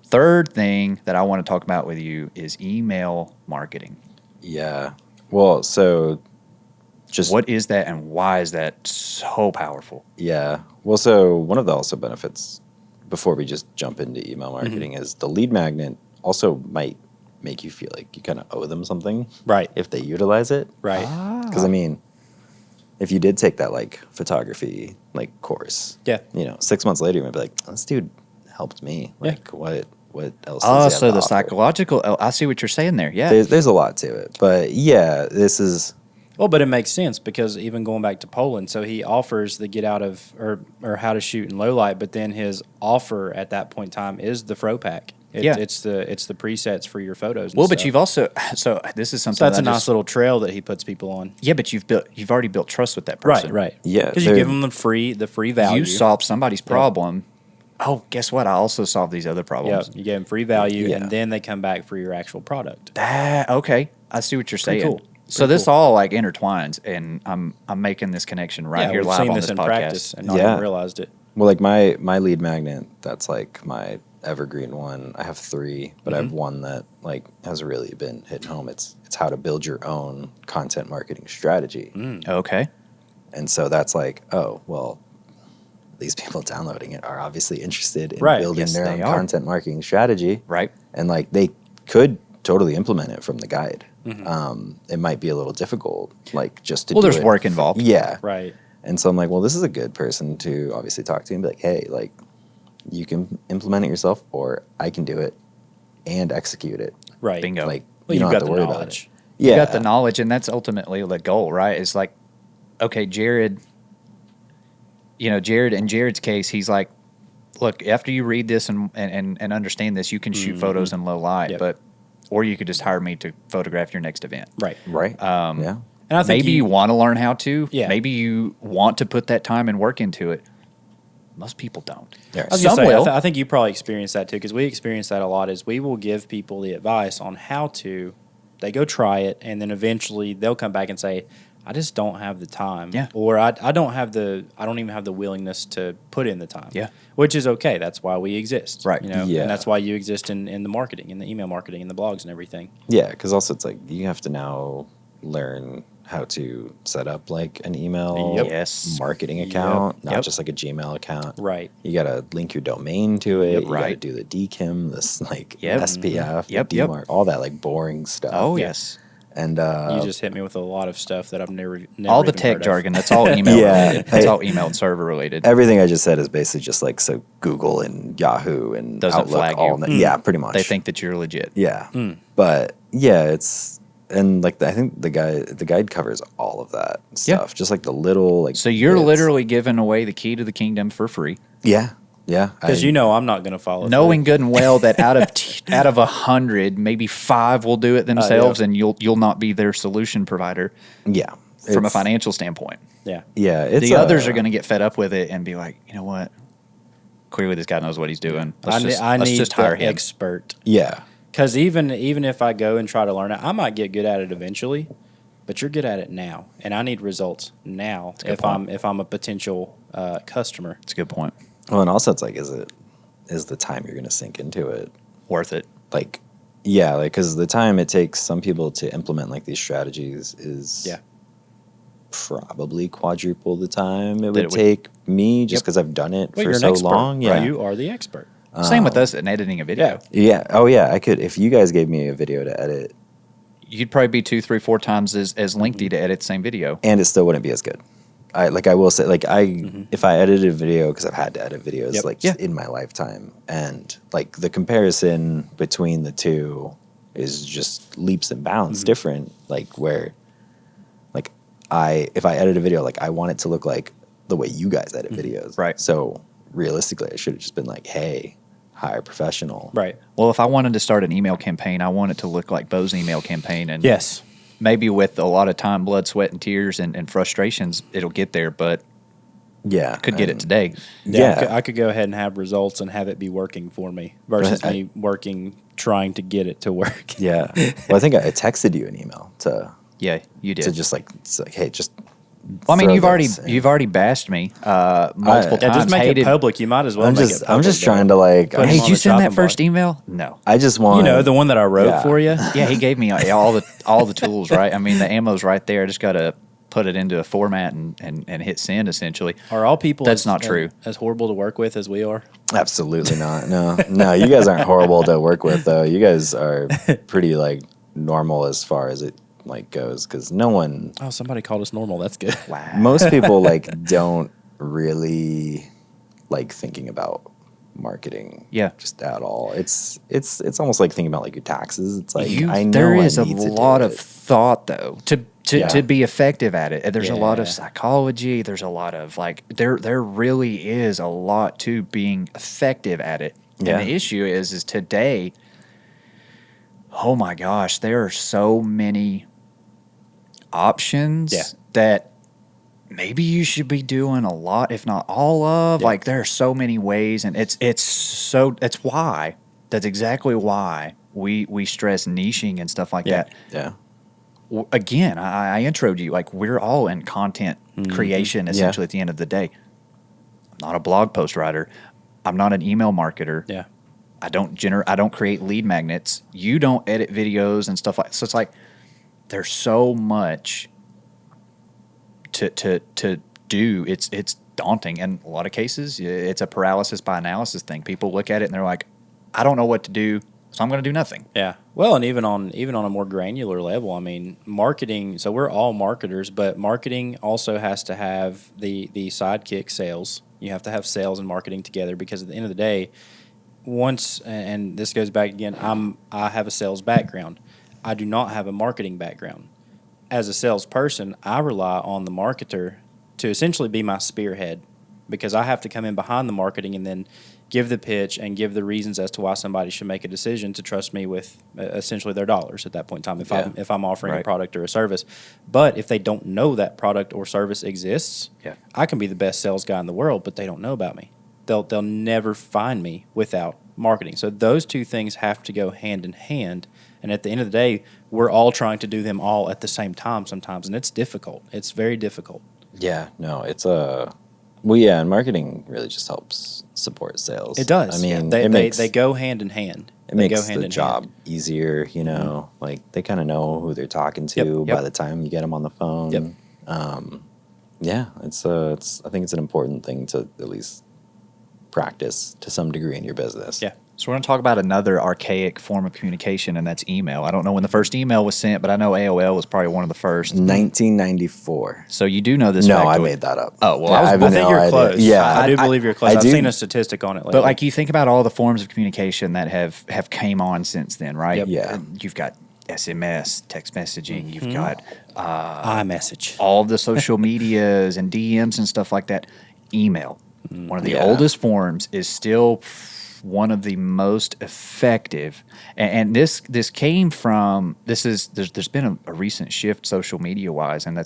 third thing that I want to talk about with you is email marketing. Yeah. Well, so just What is that and why is that so powerful? Yeah. Well, so one of the also benefits before we just jump into email marketing is the lead magnet also might make you feel like you kind of owe them something. Right. If they utilize it. Right. Because, I mean, if you did take that, like, photography, like, course. Yeah. 6 months later, you might be like, this dude helped me. Yeah. Like, what else does Oh, he have so to the offer? psychological. Oh, I see what you're saying there. Yeah. There's a lot to it. But, yeah, this is... Well, but it makes sense because even going back to Poland, so he offers the get out of or how to shoot in low light, but then his offer at that point in time is the Fro Pack. It's the presets for your photos. And Well, but stuff. you've also this is something So that's that a I nice just- little trail that he puts people on. Yeah, but you've already built trust with that person. Right. Yeah, Because you they're- give them the free value. You solved somebody's problem. Oh, guess what? I also solved these other Yeah, problems. you give them free value, Yeah. and then they come back for your actual product. Okay, I see what you're saying. Pretty cool. So this all like intertwines, and I'm making this connection right here we've live seen on this this in podcast. practice and not Yeah. even realized it. Well, like my lead magnet, that's like my evergreen one. I have 3, but I have one that like has really been hitting home. It's how to build your own content marketing strategy. Okay. And so that's like, oh, well, these people downloading it are obviously interested in Right. building Yes, their they own are. content marketing strategy. Right. And like they could totally implement it from the guide. It might be a little difficult, like just to Well, do there's it. work involved. Yeah. Right. And so I'm like, well, this is a good person to obviously talk to and be like, hey, like you can implement it yourself or I can do it and execute it. Right. Bingo. Like Well, you don't you've have got to the worry about it. knowledge. Yeah. You got the knowledge, and that's ultimately the goal, right? It's like, okay, Jared. In Jared's case, he's like, look, after you read this and understand this, you can shoot photos in low light, Yep. or you could just hire me to photograph your next event. Right. Right. Yeah. And I think Maybe you want to learn how to. Yeah. Maybe you want to put that time and work into it. Most people don't. Yeah. I was Some gonna say, will. I think you probably experience that too, because we experience that a lot. Is we will give people the advice on how to, they go try it, and then eventually they'll come back and say, "I just don't have the time," Yeah. or I don't even have the willingness to put in the time." Yeah. which is okay. That's why we exist, Right. Yeah. and that's why you exist in the marketing, in the email marketing, and the blogs and everything. Yeah, because also it's like you have to now learn how to set up like an email Yep. Yes. marketing Yep. account, not Yep. just like a Gmail account. Right. You got to link your domain to it. Yep, You got to right. do the DKIM, this like Yep. SPF, Yep, the yep. DMARC, all that like boring stuff. Oh, Yeah. yes. And You just hit me with a lot of stuff that I've never All the even tech heard of. jargon, that's all email Yeah. related. That's all email and server related. everything I just said is basically just like so Google and Yahoo and Doesn't Outlook flag all you. that. Yeah, pretty much. They think that you're legit. Yeah. But yeah, it's and like I think the guide covers all of that Yeah. stuff. Just like the little like So you're bits. literally giving away the key to the kingdom for free, Yeah. Yeah. Because I- I'm not going to follow. knowing good and well that out of 100, maybe 5 will do it themselves, yeah. and you'll not be their solution provider Yeah. from a It's- financial standpoint. Yeah. Yeah. It's The others are going to get fed up with it and be like, you know what? Clearly, this guy knows what he's doing. I Let's need just hire the him. expert. Yeah. Because even if I go and try to learn it, I might get good at it eventually, but you're good at it now, and I need results now a good if point. I'm a potential customer. That's a good point. Well, and also it's like, is it is the time you're going to sink into it. Worth it. Like, yeah, like, because the time it takes some people to implement like these strategies is probably quadruple the time it would take me, just because I've done it Well, for you're so an expert. long. Yeah. You are the expert. Same with us in editing a video. Yeah. Oh, yeah. I could, if you guys gave me a video to edit, You'd probably be 2, 3, 4 times as lengthy to edit the same video. and it still wouldn't be as good. I will say, like, if I edited a video, because I've had to edit videos just in my lifetime, and like the comparison between the two is just leaps and bounds different. Like, where, like, if I edit a video, like, I want it to look like the way you guys edit videos, Right. So realistically, I should have just been like, hey, hire a professional, Right. Well, if I wanted to start an email campaign, I want it to look like Beau's email campaign. And Yes. maybe with a lot of time, blood, sweat, and tears and frustrations, it'll get there, but Yeah, could get it today. Yeah. I could go ahead and have results and have it be working for me versus me working trying to get it to work. Yeah. Well, I think I texted you an email to Yeah, you did. just like, it's like, hey, just. Well, I mean, throw you've this already bashed me multiple Yeah, times. just make it public. You might as well I'm make just it public. I'm just trying to like. Put him Hey, on did you the send that chopping first block. email? No. I just want. You know, the one that I wrote for you. Yeah, he gave me all the tools, right? I mean, the ammo's right there. I just got to put it into a format and hit send, essentially. Are all people That's not true. As horrible to work with as we are? Absolutely not. No. You guys aren't horrible to work with, though. You guys are pretty like normal as far as it like goes, because no one. Oh, somebody called us normal. That's good. Wow. Most people like don't really like thinking about marketing. Yeah. Just at all. It's almost like thinking about like your taxes. It's like I know there is I a need to do lot of it. thought though to be effective at it. There's a lot of Yeah. psychology. There's a lot of like there really is a lot to being effective at it. Yeah. And the issue is today. Oh my gosh, there are so many options Yeah. that maybe you should be doing a lot, if not all of. Yeah. Like there are so many ways, and that's exactly why we stress niching and stuff like that. Yeah. Again, I introed you, like we're all in content creation essentially at the end of the day. I'm not a blog post writer. I'm not an email marketer. Yeah. I don't create lead magnets. You don't edit videos and stuff like. So it's like there's so much to do. It's daunting, and a lot of cases it's a paralysis by analysis thing. People look at it and they're like, I don't know what to do, so I'm going to do nothing. Yeah. Well, and even on a more granular level, I mean, marketing. So we're all marketers, but marketing also has to have the sidekick sales. You have to have sales and marketing together, because at the end of the day, and this goes back again, I have a sales background. I do not have a marketing background. As a salesperson, I rely on the marketer to essentially be my spearhead, because I have to come in behind the marketing and then give the pitch and give the reasons as to why somebody should make a decision to trust me with essentially their dollars at that point in time if I'm offering a product or a service. But if they don't know that product or service exists, I can be the best sales guy in the world, but they don't know about me. They'll never find me without marketing. So those two things have to go hand in hand. And at the end of the day, we're all trying to do them all at the same time sometimes, and it's difficult. It's very difficult. Yeah. No, it's and marketing really just helps support sales. It does. I mean, they go hand in hand. It makes the job easier, you know. Like they kind of know who they're talking to by the time you get them on the phone. Yep. Yeah, it's I think it's an important thing to at least practice to some degree in your business. Yeah. So we're going to talk about another archaic form of communication, and that's email. I don't know when the first email was sent, but I know AOL was probably one of the first. 1994. So you do know this No, factoid. I made that up. Oh, well, Yeah, I have I think no you're idea. close. Yeah, I do believe you're close. I've do. seen a statistic on it lately. But like you think about all the forms of communication that have came on since then, right? Yep. Yeah. You've got SMS, text messaging. You've got iMessage. all the social medias and DMs and stuff like that. Email, one of the oldest forms, is still one of the most effective. And this came from there's been a recent shift social media wise, and I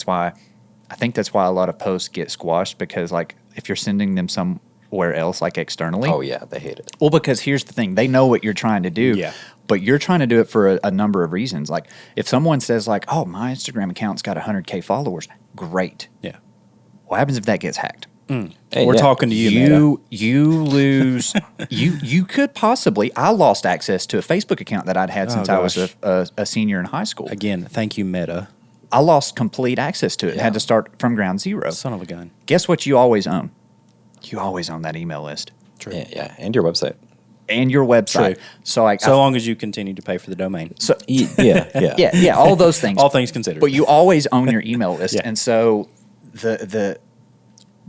think that's why a lot of posts get squashed, because like if you're sending them somewhere else, like externally. Oh yeah, they hate it. Well, because here's the thing, they know what you're trying to do. Yeah. But you're trying to do it for a number of reasons. Like if someone says like, oh, my Instagram account's got 100K followers, great. Yeah. What happens if that gets hacked? Hey, We're yeah. talking to you, Meta. You lose. you could possibly. I lost access to a Facebook account that I'd had since I was a senior in high school. Again, thank you, Meta. I lost complete access to it. Yeah. Had to start from ground zero. Son of a gun. Guess what? You always own. You always own that email list True. Yeah, and your website. and your website. True. So like, So long as you continue to pay for the domain. so Yeah. all those things. All things considered. But you always own your email list, Yeah. and so the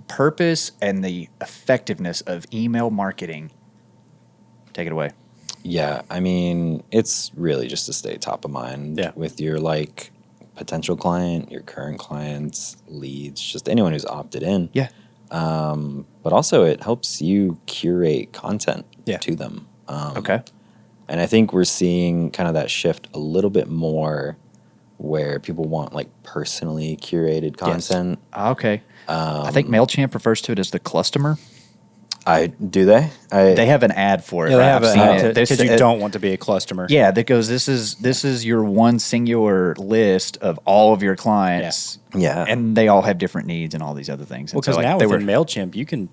purpose and the effectiveness of email marketing. Take it away. Yeah, I mean, it's really just to stay top of mind Yeah. with your like potential client, your current clients, leads, just anyone who's opted in. Yeah. But also, it helps you curate content Yeah. to them. Okay. And I think we're seeing kind of that shift a little bit more where people want like personally curated content. Okay. I think MailChimp refers to it as the cluster. Do they? They have an ad for it. yeah, they right? have I've seen it. because There's you a- don't want to be a customer. Yeah, that goes. This is your one singular list of all of your clients. Yeah. and they all have different needs and all these other things. Well, And so, because like, now they within were. MailChimp, you can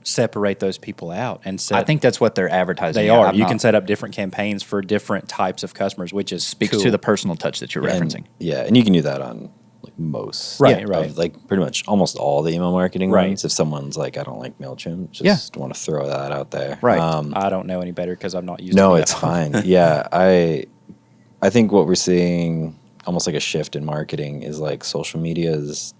separate those people out and set. I think that's what they're advertising. they Yeah, are. I'm You not- can set up different campaigns for different types of customers, which is speaks cool. to the personal touch that you're And- referencing. Yeah, and you can do that on like most, Right, of, right. like pretty much almost all the email marketing Right. ones. If someone's like, I don't like Mailchimp, just want to throw that out there. Right. I don't know any better because I've not used. No, it it's fine. Yeah, I think what we're seeing, almost like a shift in marketing, is like social media is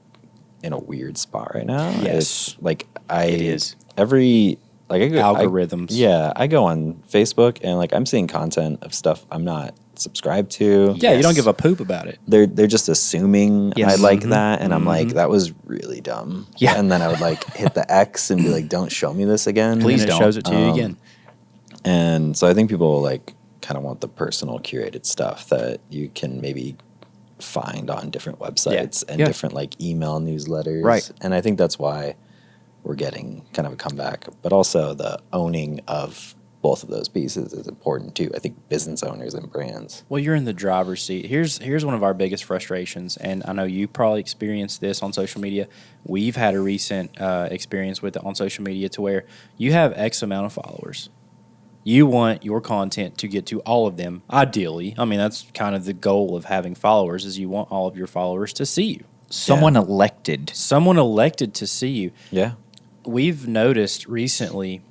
in a weird spot right now. Yes. It's like It is. every like I go, Algorithms. I go on Facebook and like I'm seeing content of stuff I'm not subscribed to. Yeah, you don't Yes. give a poop about it. They're just assuming Yes. I like that, and I'm like, that was really dumb. Yeah. And then I would like hit the X and be like, don't show me this again. Please and then don't. it shows it to you again. And so I think people like kind of want the personal curated stuff that you can maybe find on different websites and Yeah. different like email newsletters. Right. And I think that's why we're getting kind of a comeback. But also the owning of both of those pieces is important too. I think business owners and brands. Well, you're in the driver's seat. Here's one of our biggest frustrations, and I know you probably experienced this on social media. We've had a recent experience with it on social media to where you have X amount of followers. You want your content to get to all of them, ideally. I mean, that's kind of the goal of having followers is you want all of your followers to see you. Someone elected. Someone elected to see you. Yeah. We've noticed recently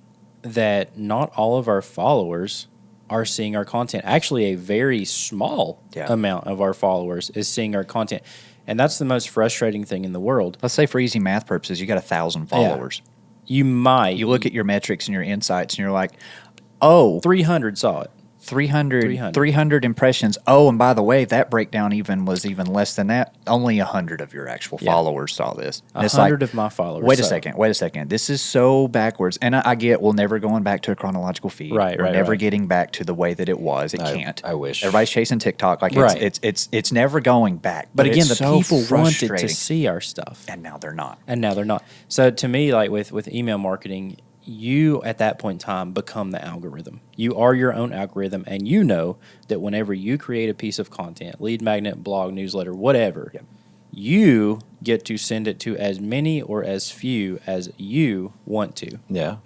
that not all of our followers are seeing our content. Actually, a very small Yeah. amount of our followers is seeing our content. And that's the most frustrating thing in the world. Let's say for easy math purposes, you got 1,000 followers. You might. You look at your metrics and your insights, and you're like, oh, 300 saw it. 300 impressions. Oh, and by the way, that breakdown was even less than that. Only 100 of your actual Yeah. followers saw this. And 100 of my followers. Wait a saw it. second. This is so backwards. And I get we're never going back to a chronological feed. Right, We're right, never right. getting back to the way that it was. It can't. I wish. Everybody's chasing TikTok. Like Right. it's never going back. But again, it's the so people wanted to frustrating. see our stuff. And now they're not. And now they're not. So to me, like with email marketing, you at that point in time become the algorithm. You are your own algorithm, and you know that whenever you create a piece of content, lead magnet, blog, newsletter, whatever, you get to send it to as many or as few as you want to. Yeah.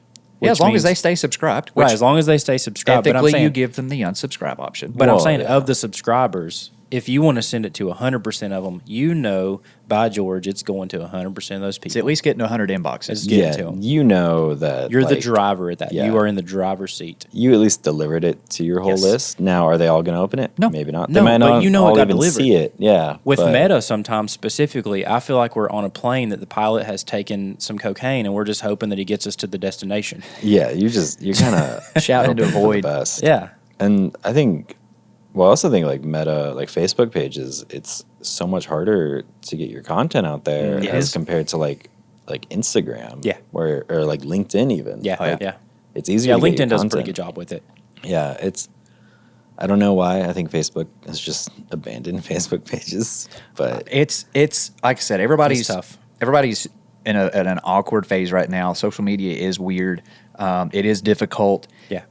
Yeah, Which as long as means- they stay subscribed. Right, Which as long as they stay subscribed. But I'm ethically, saying, you give them the unsubscribe option. but I'm Well, saying yeah. of the subscribers, if you want to send it to 100% of them, you know, by George, it's going to 100% of those people. it's at least getting to 100 inboxes. It's getting to Yeah. 'em. You know that You're the like, driver at that. yeah. You are in the driver's seat. You at least delivered it to your whole Yes. list. Now, are they all going to open it? No. Maybe not. No, they might but not you know it all got even delivered. see it. Yeah. With but- Meta, sometimes specifically, I feel like we're on a plane that the pilot has taken some cocaine, and we're just hoping that he gets us to the destination. Yeah, you're kind of Shouting to avoid. best. Yeah, And I think, well, I also think like Meta, like Facebook pages, it's so much harder to get your content out there It as is. compared to like Instagram. Yeah. Or like LinkedIn even. yeah, Like, yeah. It's easier. Yeah, to get your LinkedIn does a pretty content. good job with it. Yeah, I don't know why. I think Facebook has just abandoned Facebook pages, but It's like I said, everybody's It's tough. Everybody's in an awkward phase right now. Social media is weird. It is difficult. Yeah.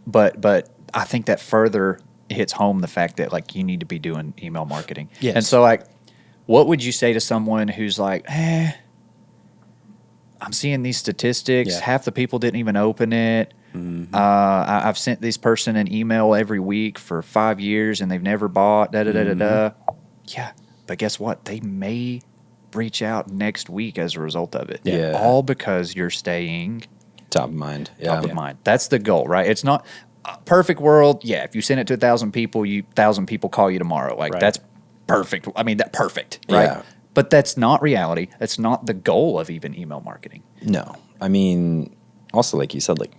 But I think that further hits home the fact that like you need to be doing email marketing. Yes. And so like, what would you say to someone who's like, I'm seeing these statistics. Yeah. Half the people didn't even open it. I've sent this person an email every week for 5 years and they've never bought. Yeah, but guess what? They may reach out next week as a result of it. Yeah. All because you're staying Top of mind. Yeah. top of mind. That's the goal, right? It's not a perfect world. Yeah, if you send it to 1,000 people, 1,000 people call you tomorrow. Like Right. that's perfect. I mean, that perfect, right? Yeah. But that's not reality. That's not the goal of even email marketing. No. I mean, also, like you said, like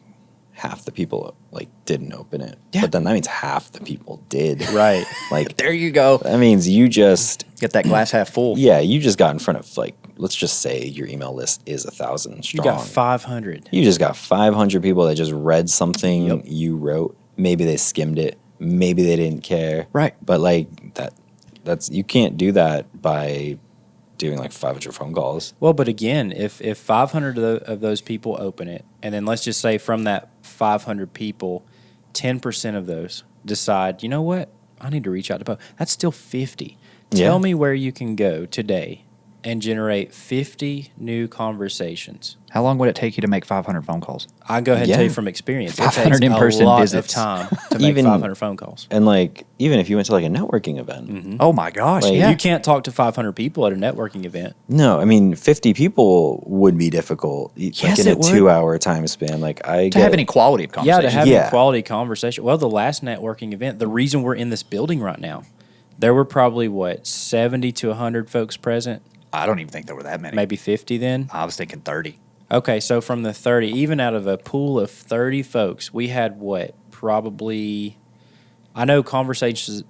half the people like didn't open it. Yeah. But then that means half the people did. Right. Like There you go. that means you just Get that glass half full. yeah, you just got in front of like let's just say your email list is 1,000 You strong. got 500. You just got 500 people that just read something Yep. you wrote. Maybe they skimmed it. Maybe they didn't care. Right. But like that's you can't do that by doing like 500 phone calls. Well, but again, if 500 of those people open it, and then let's just say from that 500 people, 10% of those decide, you know what, I need to reach out to Beau. That's still 50. Yeah. Tell me where you can go today and generate 50 new conversations. How long would it take you to make 500 phone calls? I go ahead and Yeah. tell you from experience. 500 it takes in-person a lot visits. of time to make Even- 500 phone calls. And like even if you went to like a networking event. Oh my gosh, Like, yeah. You can't talk to 500 people at a networking event. No, I mean 50 people would be difficult like Yes, in a it would. 2-hour time span. Like I to get have it. any quality of Yeah, conversation. to have Yeah. a quality conversation. Well, the last networking event, the reason we're in this building right now, there were probably, 70 to 100 folks present, I don't even think there were that many. maybe 50 then? I was thinking 30. Okay, so from the 30, even out of a pool of 30 folks, we had probably, I know conversations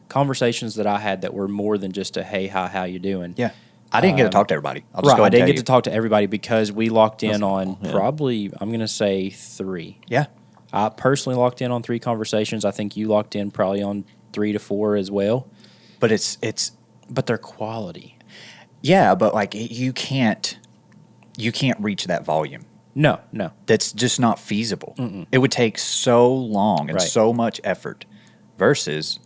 that I had that were more than just a, hey, hi, how you doing? Yeah. I didn't get to talk to everybody. I'll just Right, go I ahead didn't and get tell to talk to everybody because we locked in on yeah. probably, I'm going to say 3. Yeah. I personally locked in on 3 conversations. I think you locked in probably on 3 to 4 as well. But it's But they're quality. yeah, but like you can't reach that volume. No. That's just not feasible. It would take so long and Right. so much effort versus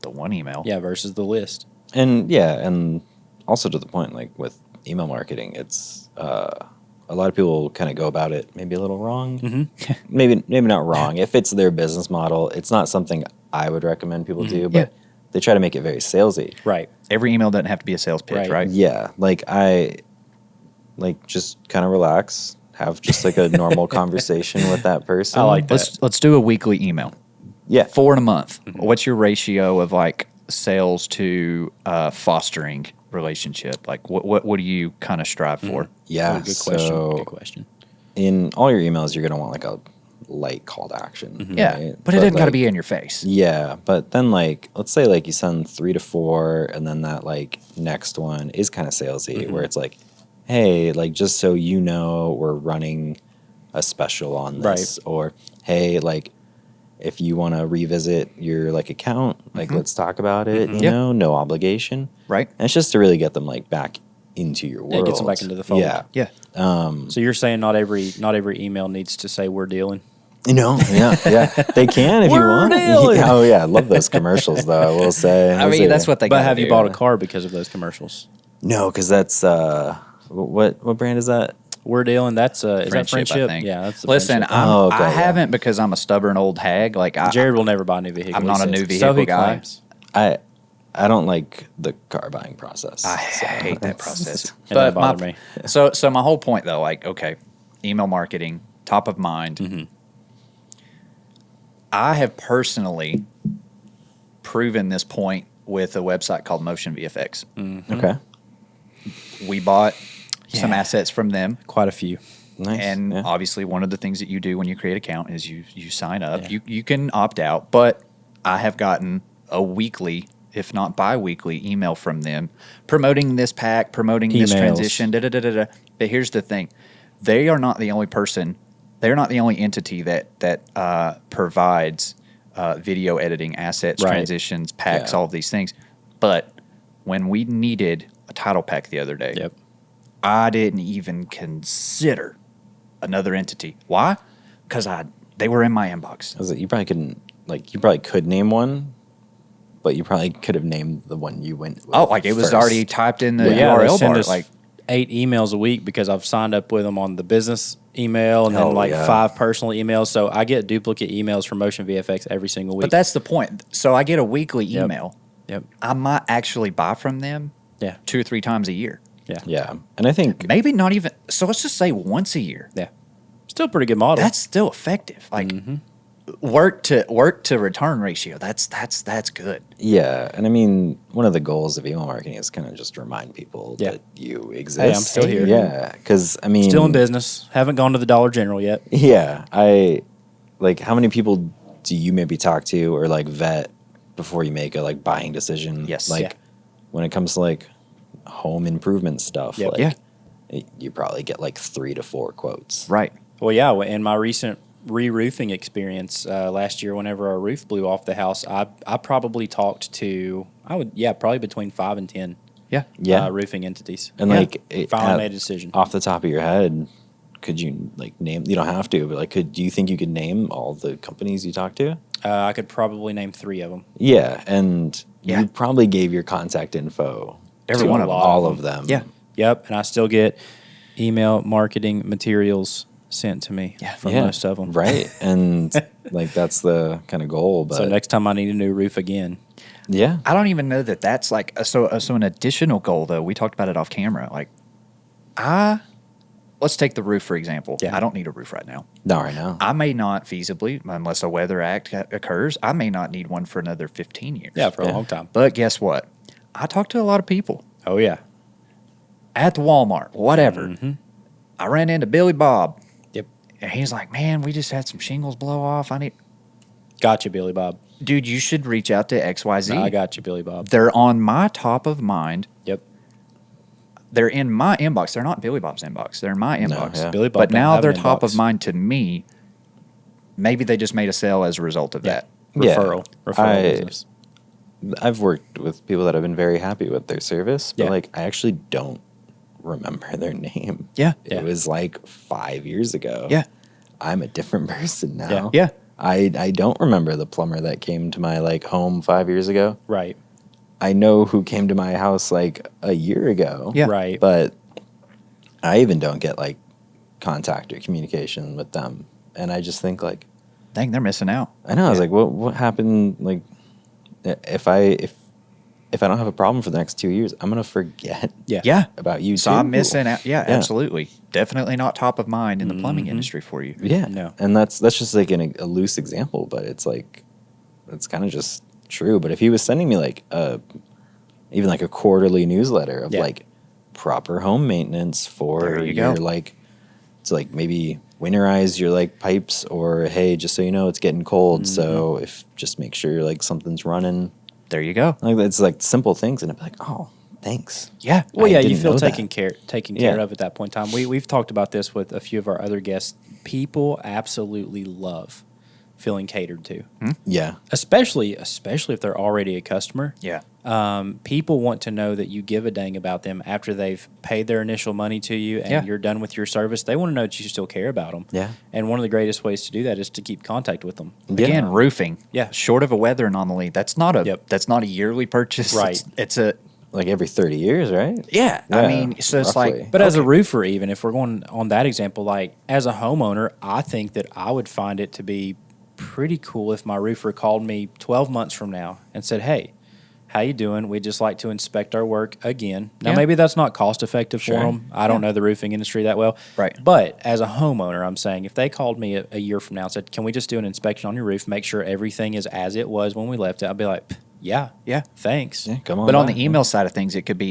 the one email. Yeah, versus the list. And yeah, and also to the point, like with email marketing, it's a lot of people kind of go about it maybe a little wrong. Mm-hmm. maybe not wrong. If it's their business model, it's not something I would recommend people do. But Yeah. they try to make it very salesy. Right. Every email doesn't have to be a sales pitch, Right. right? Yeah, like I like just kind of relax, have just like a normal conversation with that person. I like that. Let's do a weekly email. Yeah, 4 in a month. Mm-hmm. What's your ratio of like sales to fostering relationship? Like what do you kind of strive for? yeah. Oh, good question. So Good question. in all your emails, you're gonna want like a light call to action. Mm-hmm. Yeah, right? but it doesn't got to like, be in your face. Yeah, but then like let's say like you send 3 to 4, and then that like next one is kind of salesy, Mm-hmm. where it's like, hey, like just so you know, we're running a special on this, or hey, like if you want to revisit your like account, like let's talk about it. You Yep. know, no obligation, Right. And it's just to really get them like back into your Yeah, world. it gets them back into the fold. Yeah. Yeah. So you're saying not every email needs to say we're dealing? No, yeah, yeah. They can if you We're want. dealing. Oh yeah, I love those commercials though. I will say. I mean, that's what they But gotta have you do. bought a car because of those commercials? No, because that's what brand is that? We're dealing. That's is that Friendship, friendship? I think. Yeah, that's the Listen, friendship. Oh, okay, I yeah. haven't because I'm a stubborn old hag. Like Jared will never buy a new vehicle. I'm he not a says. new So vehicle he guy. claims. I don't like the car buying process. I so hate that it's- process. It doesn't But bother me. so my whole point though, like, okay, email marketing, top of mind. Mm-hmm. I have personally proven this point with a website called Motion VFX. Okay, We bought some Yeah. assets from them. Quite a few. nice. And yeah. obviously, one of the things that you do when you create an account is you sign up. Yeah. You can opt out, but I have gotten a weekly, if not bi-weekly, email from them promoting this pack, promoting this Emails. transition. But here's the thing: they are not the only person. They're not the only entity that provides video editing, assets, Right. transitions, packs, Yeah. all of these things. But when we needed a title pack the other day, Yep. I didn't even consider another entity. Why? Because they were in my inbox. Was it, you probably couldn't like you probably could name one, but you probably could have named the one you went with. Oh, like it was first. already typed in the Well, yeah, they URL send bar. us Like 8 emails a week because I've signed up with them on the business email and then Oh, like yeah. 5 personal emails. So I get duplicate emails from Motion VFX every single week. But that's the point. So I get a weekly Yep. email. Yep. I might actually buy from them Yeah. 2 or 3 times a year. Yeah. Yeah. And I think, Maybe not even. So let's just say once a year. Yeah. Still a pretty good model. That's still effective. Like work to return ratio. That's good. yeah. And I mean, one of the goals of email marketing is kind of just to remind people Yeah. that you exist. Hey, I'm still here. Yeah. Because, I mean, Still in business. Haven't gone to the Dollar General yet. Yeah. Like, how many people do you maybe talk to or like vet before you make a like buying decision? Yes. Like, Yeah. when it comes to like home improvement stuff, Yep. like, Yeah. you probably get like 3 to 4 quotes. Right. Well, yeah. In my recent re-roofing experience last year, whenever our roof blew off the house, I probably talked to probably between 5 and 10 Yeah. Yeah. roofing entities. And Yeah. like, Finally made a decision. off the top of your head, could you like name? You don't have to, but like, do you think you could name all the companies you talked to? I could probably name 3 of them. Yeah, and Yeah. you probably gave your contact info Every to one of them. all of them. Yeah. Yep, and I still get email marketing materials sent to me from Yeah, most of them. right? And like that's the kind of goal. But So next time I need a new roof again, yeah, I don't even know that that's like so an additional goal though. We talked about it off camera. Like let's take the roof for example. Yeah. I don't need a roof right now. no, right now. I may not feasibly, unless a weather act occurs, I may not need one for another 15 years. yeah, for a Yeah. long time. But guess what? I talk to a lot of people Oh yeah, at the Walmart, whatever. I ran into Billy Bob, yep. and he's like, "Man, we just had some shingles blow off. I need, Got you, Billy Bob. dude, you should reach out to XYZ. I got you, Billy Bob. They're on my top of mind. Yep. They're in my inbox. They're not Billy Bob's inbox. They're in my inbox. yeah. Billy Bob But don't now have they're an top of inbox. mind to me. Maybe they just made a sale as a result of that. Yeah. Referral business. I've worked with people that have been very happy with their service, but Yeah. like I actually don't remember their name. Yeah. Yeah. It was like 5 years ago. Yeah. I'm a different person now. Yeah. I don't remember the plumber that came to my like home 5 years ago. Right. I know who came to my house like a year ago. Yeah. Right. But I even don't get like contact or communication with them. And I just think like Dang, they're missing out. I know, I was like, what happened like if I don't have a problem for the next 2 years, I'm gonna forget Yeah. Yeah. about you So too. I'm missing out. Yeah, Yeah. absolutely. Definitely not top of mind in the plumbing industry for you. Yeah. No. And that's just like a loose example, but it's like it's kind of just true. But if he was sending me like even like a quarterly newsletter of Yeah. like proper home maintenance for There you your go. like to like maybe winterize your like pipes, or hey, just so you know it's getting cold, so if just make sure like something's running. There you go. Like it's like simple things, and I'd be like, oh, thanks. Yeah. Well, I yeah, you didn't feel know that. taken Yeah. care of at that point in time. We've talked about this with a few of our other guests. People absolutely love feeling catered to, Yeah. especially if they're already a customer. Yeah. People want to know that you give a dang about them after they've paid their initial money to you and Yeah. you're done with your service. They want to know that you still care about them. Yeah. And one of the greatest ways to do that is to keep contact with them. Again, roofing. Yeah. Short of a weather anomaly, that's not a Yep. that's not a yearly purchase. Right. It's a Like every 30 years, right? yeah. I Yeah, mean, so it's roughly. like But as a okay. roofer, even if we're going on that example, like as a homeowner, I think that I would find it to be pretty cool if my roofer called me 12 months from now and said, "Hey, how you doing? We'd just like to inspect our work again." Now, Yeah. maybe that's not cost effective Sure. for them. I don't know the roofing industry that well. Right. But as a homeowner, I'm saying if they called me a year from now and said, "Can we just do an inspection on your roof, make sure everything is as it was when we left it?" I'd be like, "Yeah, Yeah. thanks." Yeah, come on. But on by. the email side of things, it could be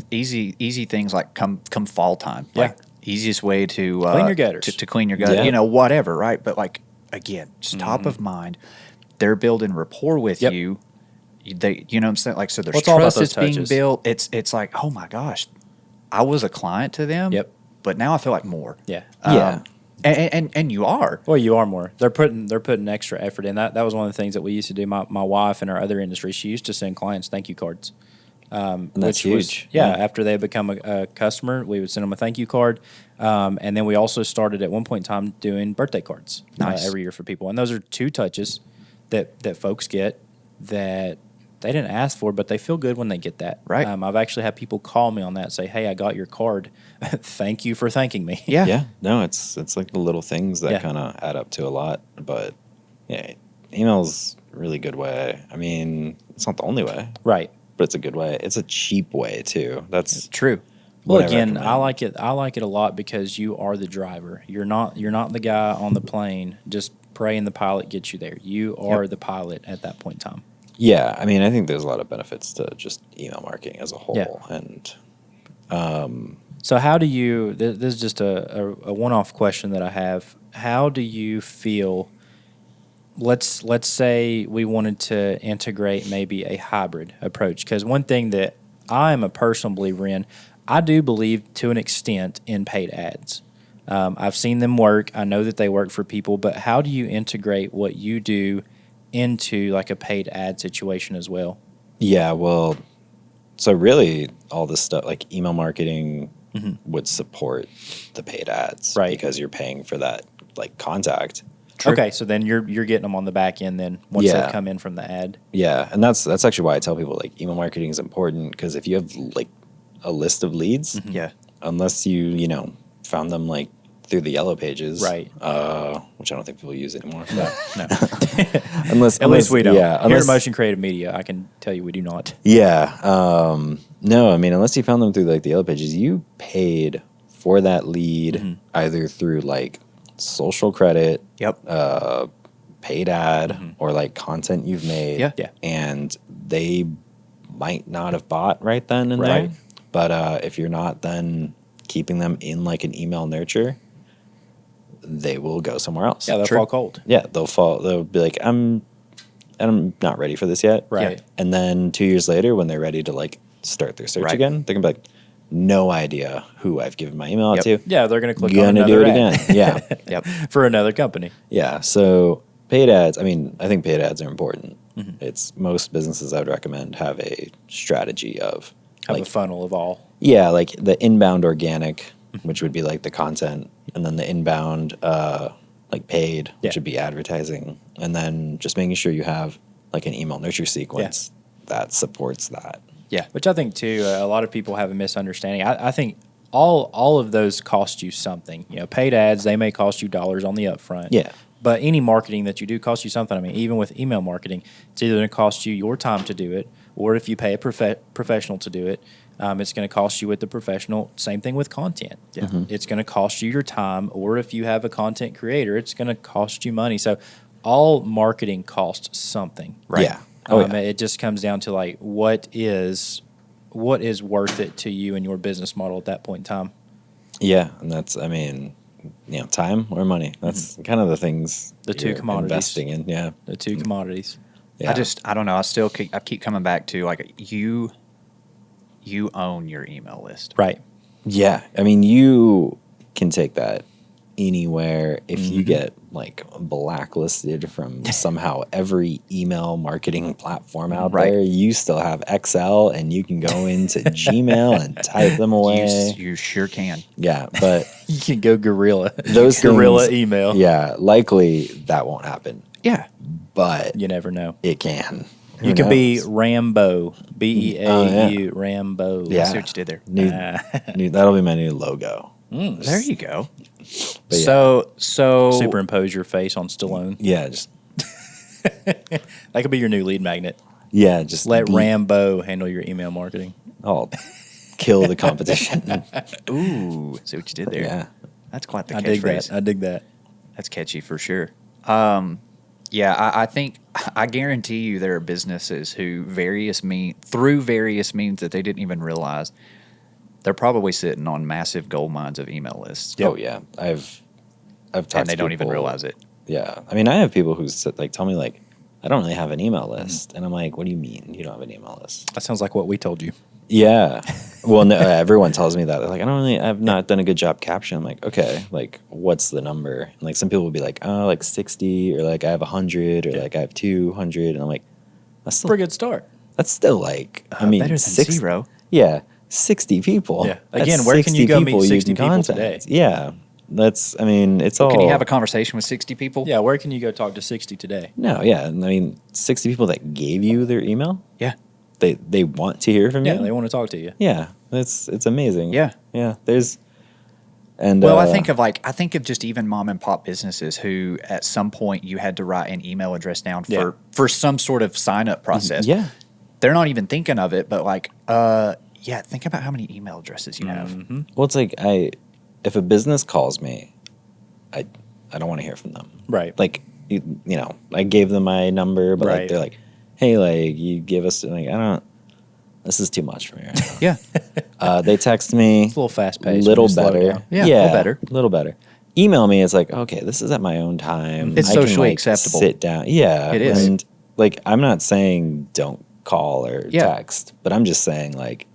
easy things like come fall time. Yeah. Like easiest way to Clean your gutters. to clean your gutter, Yeah. you know, whatever, right? But like again, just top of mind. They're building rapport with Yep. you. They, you know what I'm saying? Like, so there's Well, it's all about trust those that's being touches. built. It's like, oh my gosh, I was a client to them. Yep. But now I feel like more. Yeah. Yeah. And you are. Well, you are more. They're putting extra effort in. That was one of the things that we used to do. My wife in our other industry, she used to send clients thank you cards. And that's which was- huge. yeah, after they become a customer, we would send them a thank you card. And then we also started at one point in time doing birthday cards Nice. every year for people. And those are 2 touches that folks get that they didn't ask for it, but they feel good when they get that. Right. I've actually had people call me on that and say, hey, I got your card. Thank you for thanking me. Yeah. Yeah, no, it's like the little things that Yeah. kind of add up to a lot. But yeah, email's a really good way. I mean, it's not the only way, Right. but it's a good way. It's a cheap way too. That's True. Well, what I again, recommend. I like it. I like it a lot because you are the driver. You're not the guy on the plane just praying the pilot gets you there. You are the pilot at that point in time. Yeah, I mean, I think there's a lot of benefits to just email marketing as a whole. Yeah. And So how do you? This is just a one-off question that I have. How do you feel? Let's say we wanted to integrate maybe a hybrid approach, because one thing that I am a personal believer in, I do believe to an extent in paid ads. I've seen them work. I know that they work for people, but how do you integrate what you do into like a paid ad situation as well? yeah, well, so really all this stuff like email marketing would support the paid ads, Right. Because you're paying for that like contact. True. Okay, so then you're getting them on the back end then once Yeah. they come in from the ad. Yeah, and that's actually why I tell people like email marketing is important, because if you have like a list of leads, Yeah. unless you found them like through the yellow pages, Right. Which I don't think people use anymore. No. unless At least we don't. Yeah, Here unless, at Motion Creative Media, I can tell you we do not. yeah. No, I mean, unless you found them through like the yellow pages, you paid for that lead either through like social credit, Yep. paid ad, or like content you've made. Yeah. Yeah. And they might not have bought right then and Right. there. But if you're not then keeping them in like an email nurture, they will go somewhere else. Yeah, they'll True. fall cold. Yeah, they'll be like, I'm not ready for this yet. Right. And then 2 years later, when they're ready to like start their search Right. again, they're gonna be like, no idea who I've given my email out Yep. to. Yeah, they're going to click on Gonna another do it ad. again. Yeah. Yep. For another company. Yeah. So paid ads, I mean, I think paid ads are important. It's most businesses I would recommend have a strategy of Have like, a funnel of all. yeah, like the inbound organic, which would be like the content, and then the inbound like paid, Yeah. which would be advertising, and then just making sure you have like an email nurture sequence that supports that. Yeah. Which I think too, a lot of people have a misunderstanding. I think all of those cost you something. You know, paid ads, they may cost you dollars on the upfront. Yeah. But any marketing that you do costs you something. I mean, even with email marketing, it's either going to cost you your time to do it, or if you pay a professional to do it, it's going to cost you with the professional. Same thing with content. Yeah. It's going to cost you your time, or if you have a content creator, it's going to cost you money. So all marketing costs something. Right. Yeah. Oh, yeah. It just comes down to like what is worth it to you and your business model at that point in time. Yeah, and that's, I mean, time or money. That's kind of the things The two you're commodities. investing in. Yeah. The two commodities. Yeah. I don't know. I keep coming back to like you own your email list. Right. Yeah, I mean, you can take that anywhere. If you get like blacklisted from somehow every email marketing platform out Right. there, you still have Excel and you can go into Gmail and type them away. You sure can. Yeah, but You can go guerrilla. those guerrilla things- email. Yeah, likely that won't happen, Yeah. but You never know. it can. Who You could be knows? Rambo. BEAU. yeah. Rambo. Yeah. I see what you did there. That'll be my new logo. There you go. But yeah. So Superimpose your face on Stallone. Yeah, just That could be your new lead magnet. just Let be- Rambo handle your email marketing. I'll kill the competition. Ooh, see what you did there. Yeah. That's quite the I dig catchphrase. that. I dig that. That's catchy for sure. Yeah, I think I guarantee you there are businesses who through various means that they didn't even realize, they're probably sitting on massive gold mines of email lists. Oh yeah, I've talked And they to don't even people- realize it. Yeah, I mean, I have people who like tell me like, I don't really have an email list, and I'm like, what do you mean you don't have an email list? That sounds like what we told you. Yeah, well, no, everyone tells me that. They're like, I've not done a good job captioning. I'm like, okay, like what's the number? And like some people will be like, oh, like 60, or like I have 100, or like I have 200, and I'm like, that's still Pretty good start. That's still like, I mean, better than 0. Yeah, 60 people. Yeah. That's Again, where can you 60 go meet you 60 can people contact. today? Yeah, That's, I mean, it's all. Can you have a conversation with 60 people? Yeah, where can you go talk to 60 today? No, yeah. I mean, 60 people that gave you their email, Yeah. they want to hear from Yeah, you. they want to talk to you. Yeah, it's amazing. Yeah. Yeah. There's, and Well, I think of just even mom and pop businesses who at some point you had to write an email address down Yeah. for some sort of sign up process. yeah, They're not even thinking of it, but like, yeah, think about how many email addresses you have. well, it's like if a business calls me, I don't want to hear from them. Right. Like, you know, I gave them my number, but like Right. they're like, hey, like you give us, like, I don't. This is too much for me right Yeah. now. They text me. It's a little fast-paced. Little when you slow better. down. Yeah, a little better. A little better. Email me. It's like, okay, this is at my own time. It's I can, socially like, acceptable. Sit down. Yeah, It is. And like, I'm not saying don't call or Yeah. text, but I'm just saying like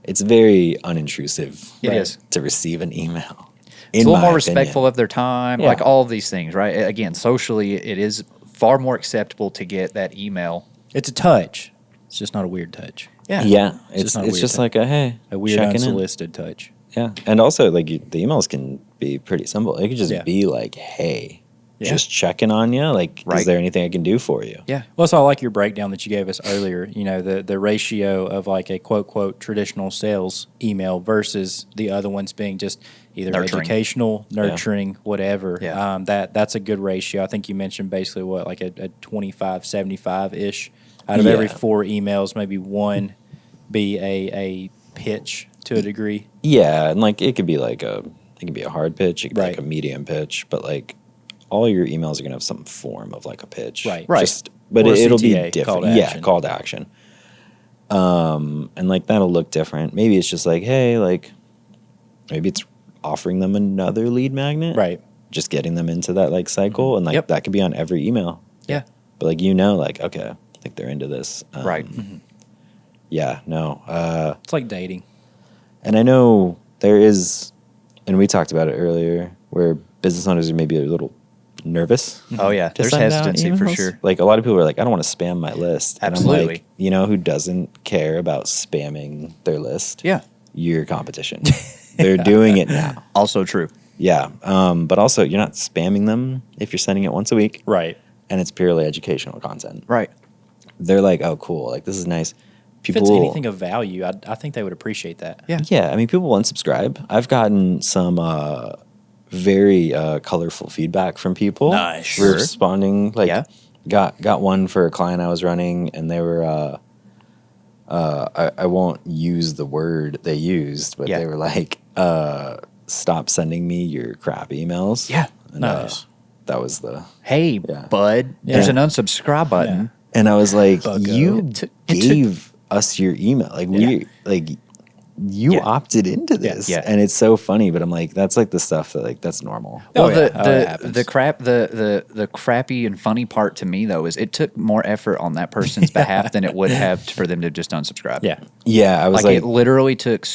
it's very unintrusive. It is. to receive an email. It's a little more respectful of their time, Yeah. like all of these things, right? Again, socially, it is far more acceptable to get that email. It's a touch. It's just not a weird touch. Yeah. Yeah, It's it's just not a it's weird just thing. like a hey, A weird checking in. unsolicited touch. Yeah, and also like the emails can be pretty simple. It could just Yeah. be like, hey, Yeah. just checking on you. Like, Right. is there anything I can do for you? Yeah. Well, so I like your breakdown that you gave us earlier. You know, the ratio of like a quote traditional sales email versus the other ones being just either Nurturing. educational, nurturing, whatever. Yeah. That's a good ratio. I think you mentioned basically what, like a 25-75 ish out of Yeah. every 4 emails, maybe one be a pitch to a degree. Yeah, and like it could be a hard pitch, it could be like Right. a medium pitch, but like all your emails are gonna have some form of like a pitch, Right. Right. But Or a it'll be CTA, different. call to Yeah, action. call to action. And like that'll look different. Maybe it's just like, hey, like maybe it's offering them another lead magnet, Right. Just getting them into that like cycle, and like Yep. that could be on every email. Yeah. But like like okay, like they're into this, Right. Yeah, no. It's like dating. And I know there is, and we talked about it earlier, where business owners are maybe a little nervous. Oh, yeah. to There's send out hesitancy for emails. sure. Like a lot of people are like, I don't want to spam my list. And I'm Absolutely. like, you know who doesn't care about spamming their list? Yeah. Your competition. They're doing it now. Also true. Yeah. But also, you're not spamming them if you're sending it once a week Right. and it's purely educational content. Right. They're like, oh, cool. Like, this is nice. If it's anything of value, I think they would appreciate that. Yeah. Yeah, I mean, people will unsubscribe. I've gotten some very colorful feedback from people. Nice. Sure. Responding. Like, Yeah. got one for a client I was running, and they were. I won't use the word they used, but Yeah. they were like, "Stop sending me your crap emails." Yeah. And, Nice. that was the. Hey, Yeah. bud, there's Yeah. an unsubscribe button. And I was like, Bucko. "You It took- gave us your email. Like we like." You Yeah. opted into this, Yeah. and it's so funny. But I'm like, that's like the stuff that like that's normal. Oh, Well, yeah. Oh, it happens. the crappy and funny part to me though is it took more effort on that person's behalf than it would have for them to just unsubscribe. Yeah. Yeah, I was like like, it literally took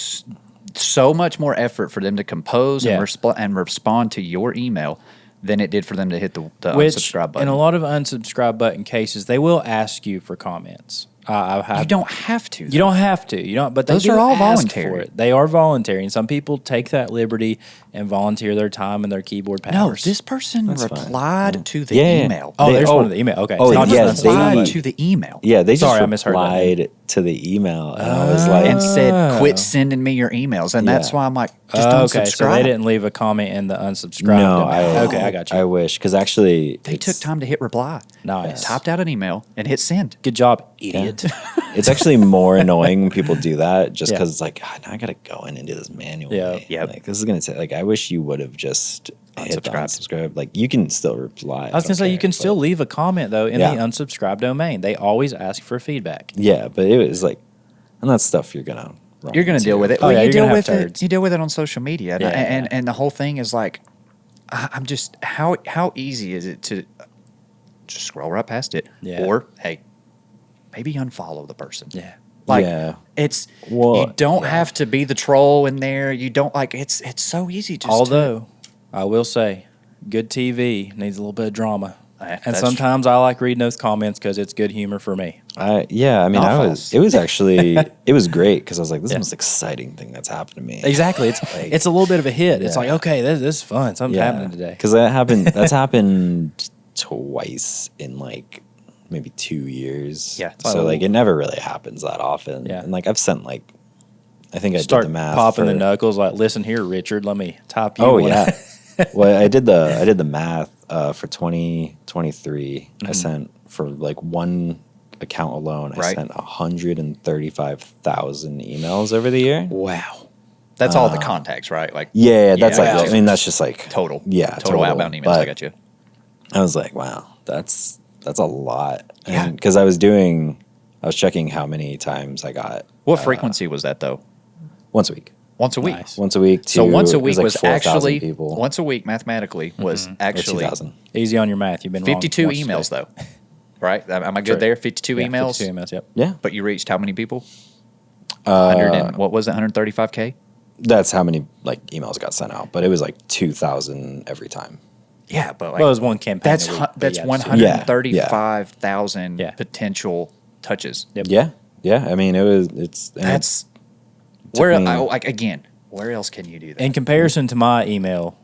so much more effort for them to compose Yeah. and respond to your email than it did for them to hit the Which, unsubscribe button. in a lot of unsubscribe button cases, they will ask you for comments. you don't have to. You don't have to. You don't. But they Those do are all ask voluntary. for it. They are voluntary, and some people take that liberty and volunteer their time and their keyboard No, powers. this person That's fine. replied to the Yeah. email. Oh, They- there's oh, one of the email. Okay, oh, it's not yeah, just they- unsubscribe Replied button. to the email. yeah, they Sorry, I just misheard that. replied to the email, and I was like, and said, Oh. "Quit sending me your emails," and that's Yeah. why I'm like, just Okay, unsubscribe. so they didn't leave a comment in the unsubscribe. no, okay, I got you. I wish because actually, They took time to hit reply. Nice. Typed out an email and hit send. Good job, idiot. It's actually more annoying when people do that just Yeah. because it's like, God, now I gotta go in and do this manually. Yeah. Yep. Like this is gonna take. Like I wish you would have just hit the Unsubscribed. unsubscribe. Like you can still reply. I was gonna say you can still leave a comment though in Yeah. the unsubscribe domain. They always ask for feedback. Yeah, but it was like, and that's stuff you're gonna. run You're going to into. deal with it. Oh, Well, yeah, you you're deal gonna with have it. turds. You deal with it on social media, and, Yeah. and the whole thing is like, I'm just how easy is it to just scroll right past it, Yeah. or hey, maybe unfollow the person. Yeah. Like Yeah. it's Well, you don't yeah. have to be the troll in there. You don't like it's so easy. Just Although I will say, good TV needs a little bit of drama. And sometimes I like reading those comments because it's good humor for me. Yeah, I mean, Not I false. was. It was actually. It was great because I was like, this is the most exciting thing that's happened to me. Exactly. It's a little bit of a hit. It's like, okay, this is fun. Something's happening today. Because that happened. That's happened twice in like maybe 2 years. Yeah. So like it never really happens that often. Yeah. And like I've sent like, I think I Start did the math. popping the for- knuckles like, listen here, Richard, let me top you. Oh one." yeah. Well, I did the math for 2023. I sent for like one account alone. I Right. sent 135,000 emails over the year. Wow. That's all the contacts, right? Like Yeah, that's Yeah, like wow. I mean that's just like total. Yeah, Total outbound emails. But I got you. I was like, wow, that's a lot. Yeah. Because I was checking how many times I got What frequency was that though? once a week. Once a week. Nice. Once a week. So once a week like was 4,000 actually people. once a week mathematically was Or actually 2,000. Easy on your math. You've been wrong 52 once emails today. though. Right? Am I good True. there? 52 Yeah, emails. 52 emails, yep. Yeah, But you reached how many people? 100 and what was it? 135K? that's how many like emails got sent out, but it was like 2,000 every time. Yeah, but like Well, it was one campaign. that's a week, hu- but that's yeah, 135,000 Yeah. potential touches. Yep. Yeah, yeah. I mean, it's and That's took where me- like again, where else can you do that? In comparison to my email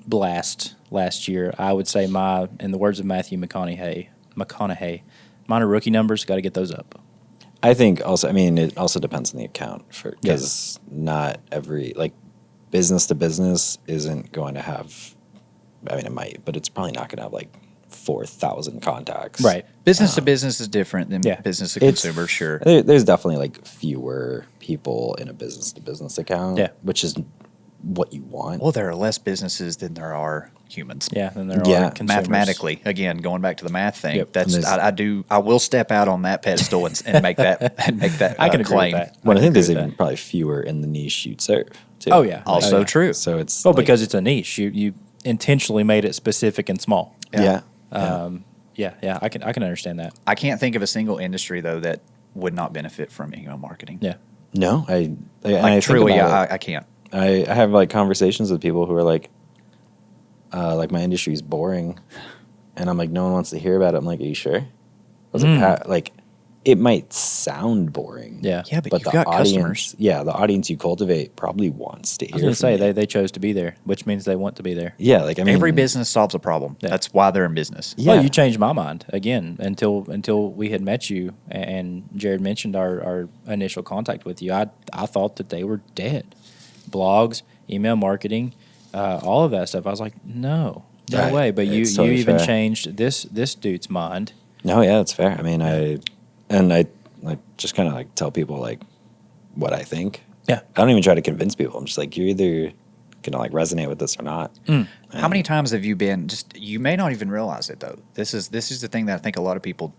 blast last year, I would say in the words of Matthew McConaughey, mine are rookie numbers. Got to get those up. I think also. I mean, it also depends on the account because not every like business to business isn't going to have. I mean, it might, but it's probably not going to have like 4,000 contacts. Right. Business to business is different than Yeah. business to It's- consumer, sure. There's definitely like fewer people in a business to business account. Yeah. Which is what you want. Well, there are less businesses than there are humans. Yeah, then there Yeah. are consumers. Mathematically, again, going back to the math thing, Yep. that's And I will step out on that pedestal and make that I can agree claim. with that. Well, I think agree there's with even that. probably fewer in the niche you'd serve. Too. Oh yeah. Also Oh, yeah. true. So it's Well, like- because it's a niche, you intentionally made it specific and small. yeah. Yeah, I can understand that. I can't think of a single industry though that would not benefit from email marketing. Yeah. No, I Like think truly, about it. I can't. I have like conversations with people who are like my industry is boring, and I'm like, no one wants to hear about it. I'm like, are you sure? I was like, it might sound boring. Yeah. Yeah, but but you've the got audience, customers. yeah, the audience you cultivate probably wants to hear. I was going to say from you. they chose to be there, which means they want to be there. yeah, like I mean, Every business solves a problem. Yeah. That's why they're in business. Yeah. Well, you changed my mind again until we had met you and Jared mentioned our initial contact with you. I thought that they were dead. Blogs, email marketing, all of that stuff. I was like, no Right. way. But you It's totally even fair. changed this dude's mind. No, yeah, that's fair. I mean, I just kind of like tell people like what I think. Yeah. I don't even try to convince people. I'm just like, you're either gonna like resonate with this or not. How many times have you been? You may not even realize it though. This is the thing that I think a lot of people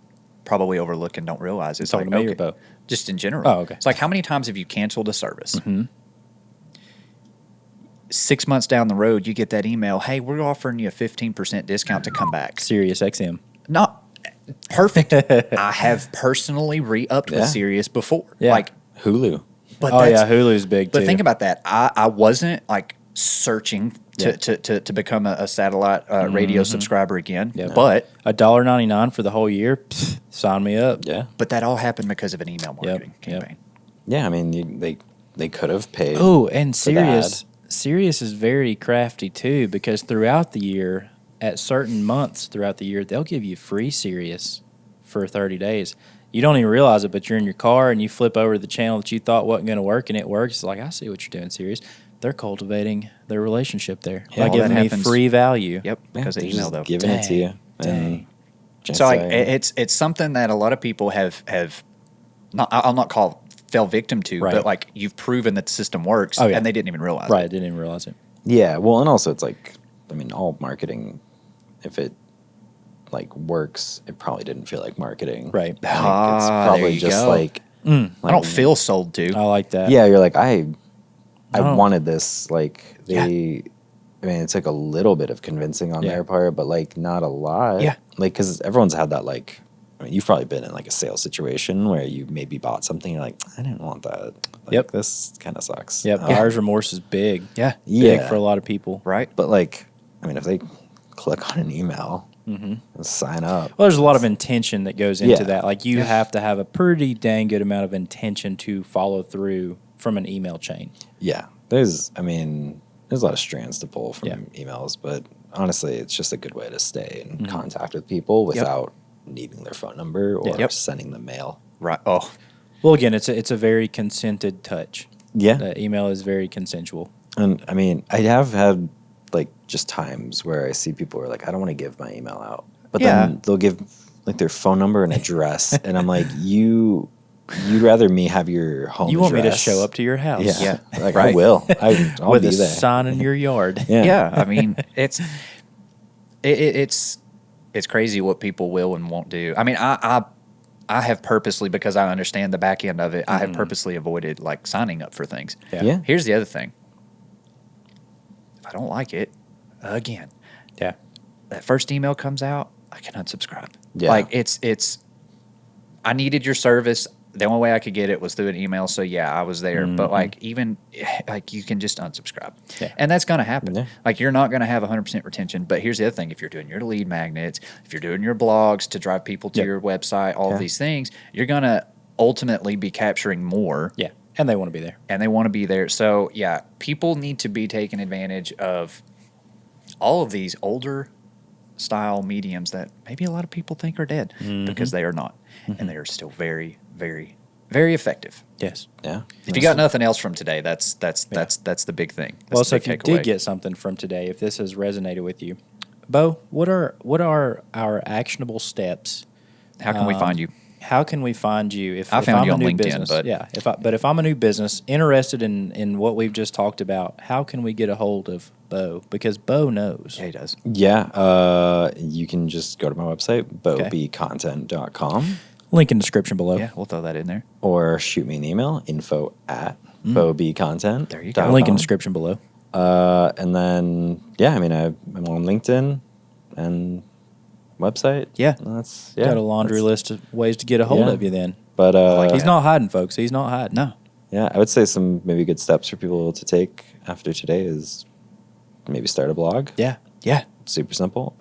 probably overlook and don't realize. It's Talking like to me or Beau? just in general. Oh, okay. It's like how many times have you canceled a service? 6 months down the road, you get that email. Hey, we're offering you a 15% discount to come back. Sirius XM. Not perfect. I have personally re-upped Yeah. with Sirius before. Yeah. Like, Hulu. but Oh that's, yeah, Hulu's big But too. think about that. I wasn't like searching Yeah. to become a satellite radio subscriber again. Yep. But $1.99 for the whole year. Pfft, sign me up. Yeah. that all happened because of an email marketing Yep. campaign. Yeah. I mean, they could have paid. Oh, and for the Sirius is very crafty too because throughout the year, at certain months throughout the year, they'll give you free Sirius for 30 days. You don't even realize it, but you're in your car and you flip over to the channel that you thought wasn't going to work, and it works. It's like, I see what you're doing, Sirius. They're cultivating their relationship there. Yeah, By all giving that me happens- free value. Yep, Yeah, because of they're email just though. giving it to you. Dang. So like chances are- it's something that a lot of people have not I'll not call fell victim to, Right. but like you've proven that the system works, Oh, yeah. and they didn't even realize Right, I it. didn't even realize it. yeah. Well, and also it's like, I mean, all marketing, if it like works, it probably didn't feel like marketing. Right. Like, it's Ah, there probably you just go. like, I don't feel sold to. I like that. yeah, you're like, I don't- wanted this. Like Yeah. I mean, it took a little bit of convincing on Yeah. their part, but like not a lot. Yeah. Like, because everyone's had that, like, I mean, you've probably been in like a sales situation where you maybe bought something, you're like, I didn't want that. Like, Yep. This kind of sucks. Yep. Buyer's remorse is big. Yeah. Big Yeah. for a lot of people. Right. But like, I mean, if they click on an email and sign up. Well, there's a lot of intention that goes into Yeah. that. Like you have to have a pretty dang good amount of intention to follow through from an email chain. Yeah, there's a lot of strands to pull from Yeah. emails, but honestly, it's just a good way to stay in contact with people without needing their phone number or sending them mail. Right. Oh, Well, again, it's a very consented touch. Yeah. The email is very consensual. And I mean, I have had like just times where I see people who are like, I don't want to give my email out, but then they'll give like their phone number and address, and I'm like, you'd rather me have your home You want me to address. show up to your house? Yeah, like Right. I will. I'll With be a there. sign in your yard. Yeah. yeah. I mean, it's crazy what people will and won't do. I mean, I have purposely, because I understand the back end of it, I have purposely avoided like signing up for things. Yeah. Here's the other thing. If I don't like it, again, Yeah. that first email comes out, I can unsubscribe. Yeah. Like it's I needed your service. The only way I could get it was through an email. So yeah, I was there. But like even like you can just unsubscribe. Yeah. And that's gonna happen. Yeah. Like you're not gonna have 100% retention. But here's the other thing: if you're doing your lead magnets, if you're doing your blogs to drive people to Yep. your website, all of Yeah. these things, you're gonna ultimately be capturing more. Yeah. And they want to be there. And they want to be there. So yeah, people need to be taking advantage of all of these older style mediums that maybe a lot of people think are dead because they are not, and they are still very, very, very effective. Yes. Yeah. If you got nothing else from today, that's the big thing. That's Well, the so big if you takeaway. did get something from today, if this has resonated with you, Beau, what are our actionable steps? how can we find you? How can we find you? If I found I'm you a on new LinkedIn, business, but- yeah. If I'm a new business interested in what we've just talked about, how can we get a hold of Beau? Because Beau knows. Yeah, he does. Yeah. You can just go to my website, beaubcontent.com, Link in the description below. Yeah, we'll throw that in there. or shoot me an email, info@beaubcontent.com. There you go. Link in the description below. And then, yeah, I mean, I'm on LinkedIn and website. Yeah. That's Got a laundry list of ways to get a hold Yeah. of you. Then But he's not hiding, folks. He's not hiding. No. yeah, I would say some maybe good steps for people to take after today is maybe start a blog. Yeah. Yeah. Super simple.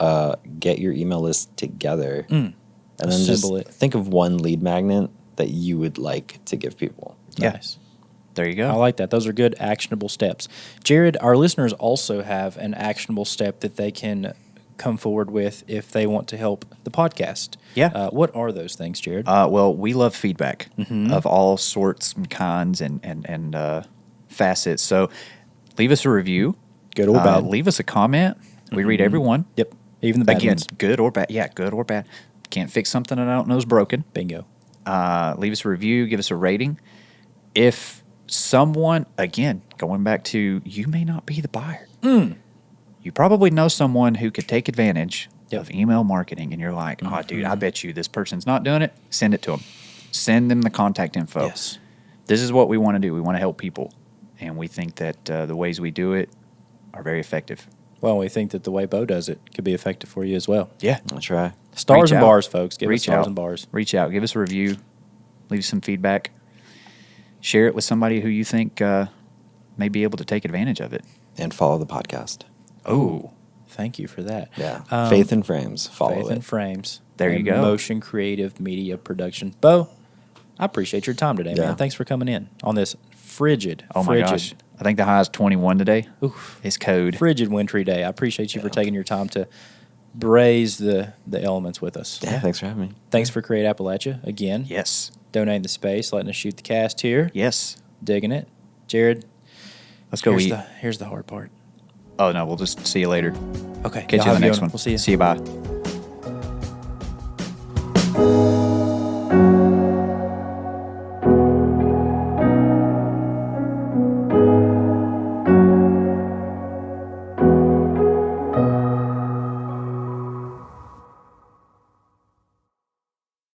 Get your email list together, and then just Assemble it. think of one lead magnet that you would like to give people. Yeah. Nice. There you go. I like that. Those are good actionable steps. Jared, our listeners also have an actionable step that they can come forward with if they want to help the podcast. Yeah. What are those things, Jared? Well, we love feedback of all sorts and kinds and facets. So leave us a review. Good or bad. Leave us a comment. We read every one. Yep. Even the bad Again, ones. good or bad. Yeah, good or bad. Can't fix something that I don't know is broken. Bingo. Leave us a review. Give us a rating. If someone, again, going back to you may not be the buyer. You probably know someone who could take advantage Yep. of email marketing, and you're like, oh, dude, I bet you this person's not doing it. Send it to them. Send them the contact info. Yes. This is what we want to do. We want to help people, and we think that the ways we do it are very effective. Well, we think that the way Beau does it could be effective for you as well. Yeah. I'll try. Stars Reach and out. bars, folks. Give us Reach stars out. and bars. Reach out. Give us a review. Leave some feedback. Share it with somebody who you think may be able to take advantage of it. And follow the podcast. Oh, Thank you for that. Yeah. Um, Faith in Frames. Follow Faith it. and Frames. There you and go. Motion Creative Media Production. Beau, I appreciate your time today, Yeah. man. Thanks for coming in on this frigid, oh my gosh. I think the high is 21 today. Oof. It's code. frigid wintry day. I appreciate you for taking your time to braise the elements with us. Yeah, thanks for having me. Thanks for Create Appalachia again. Yes. Donating the space, letting us shoot the cast here. Yes. Digging it. Jared, Let's go eat. Here's the hard part. Oh, no. We'll just see you later. Okay. Catch you y'all in have the a next good one. We'll see you. See you. Bye.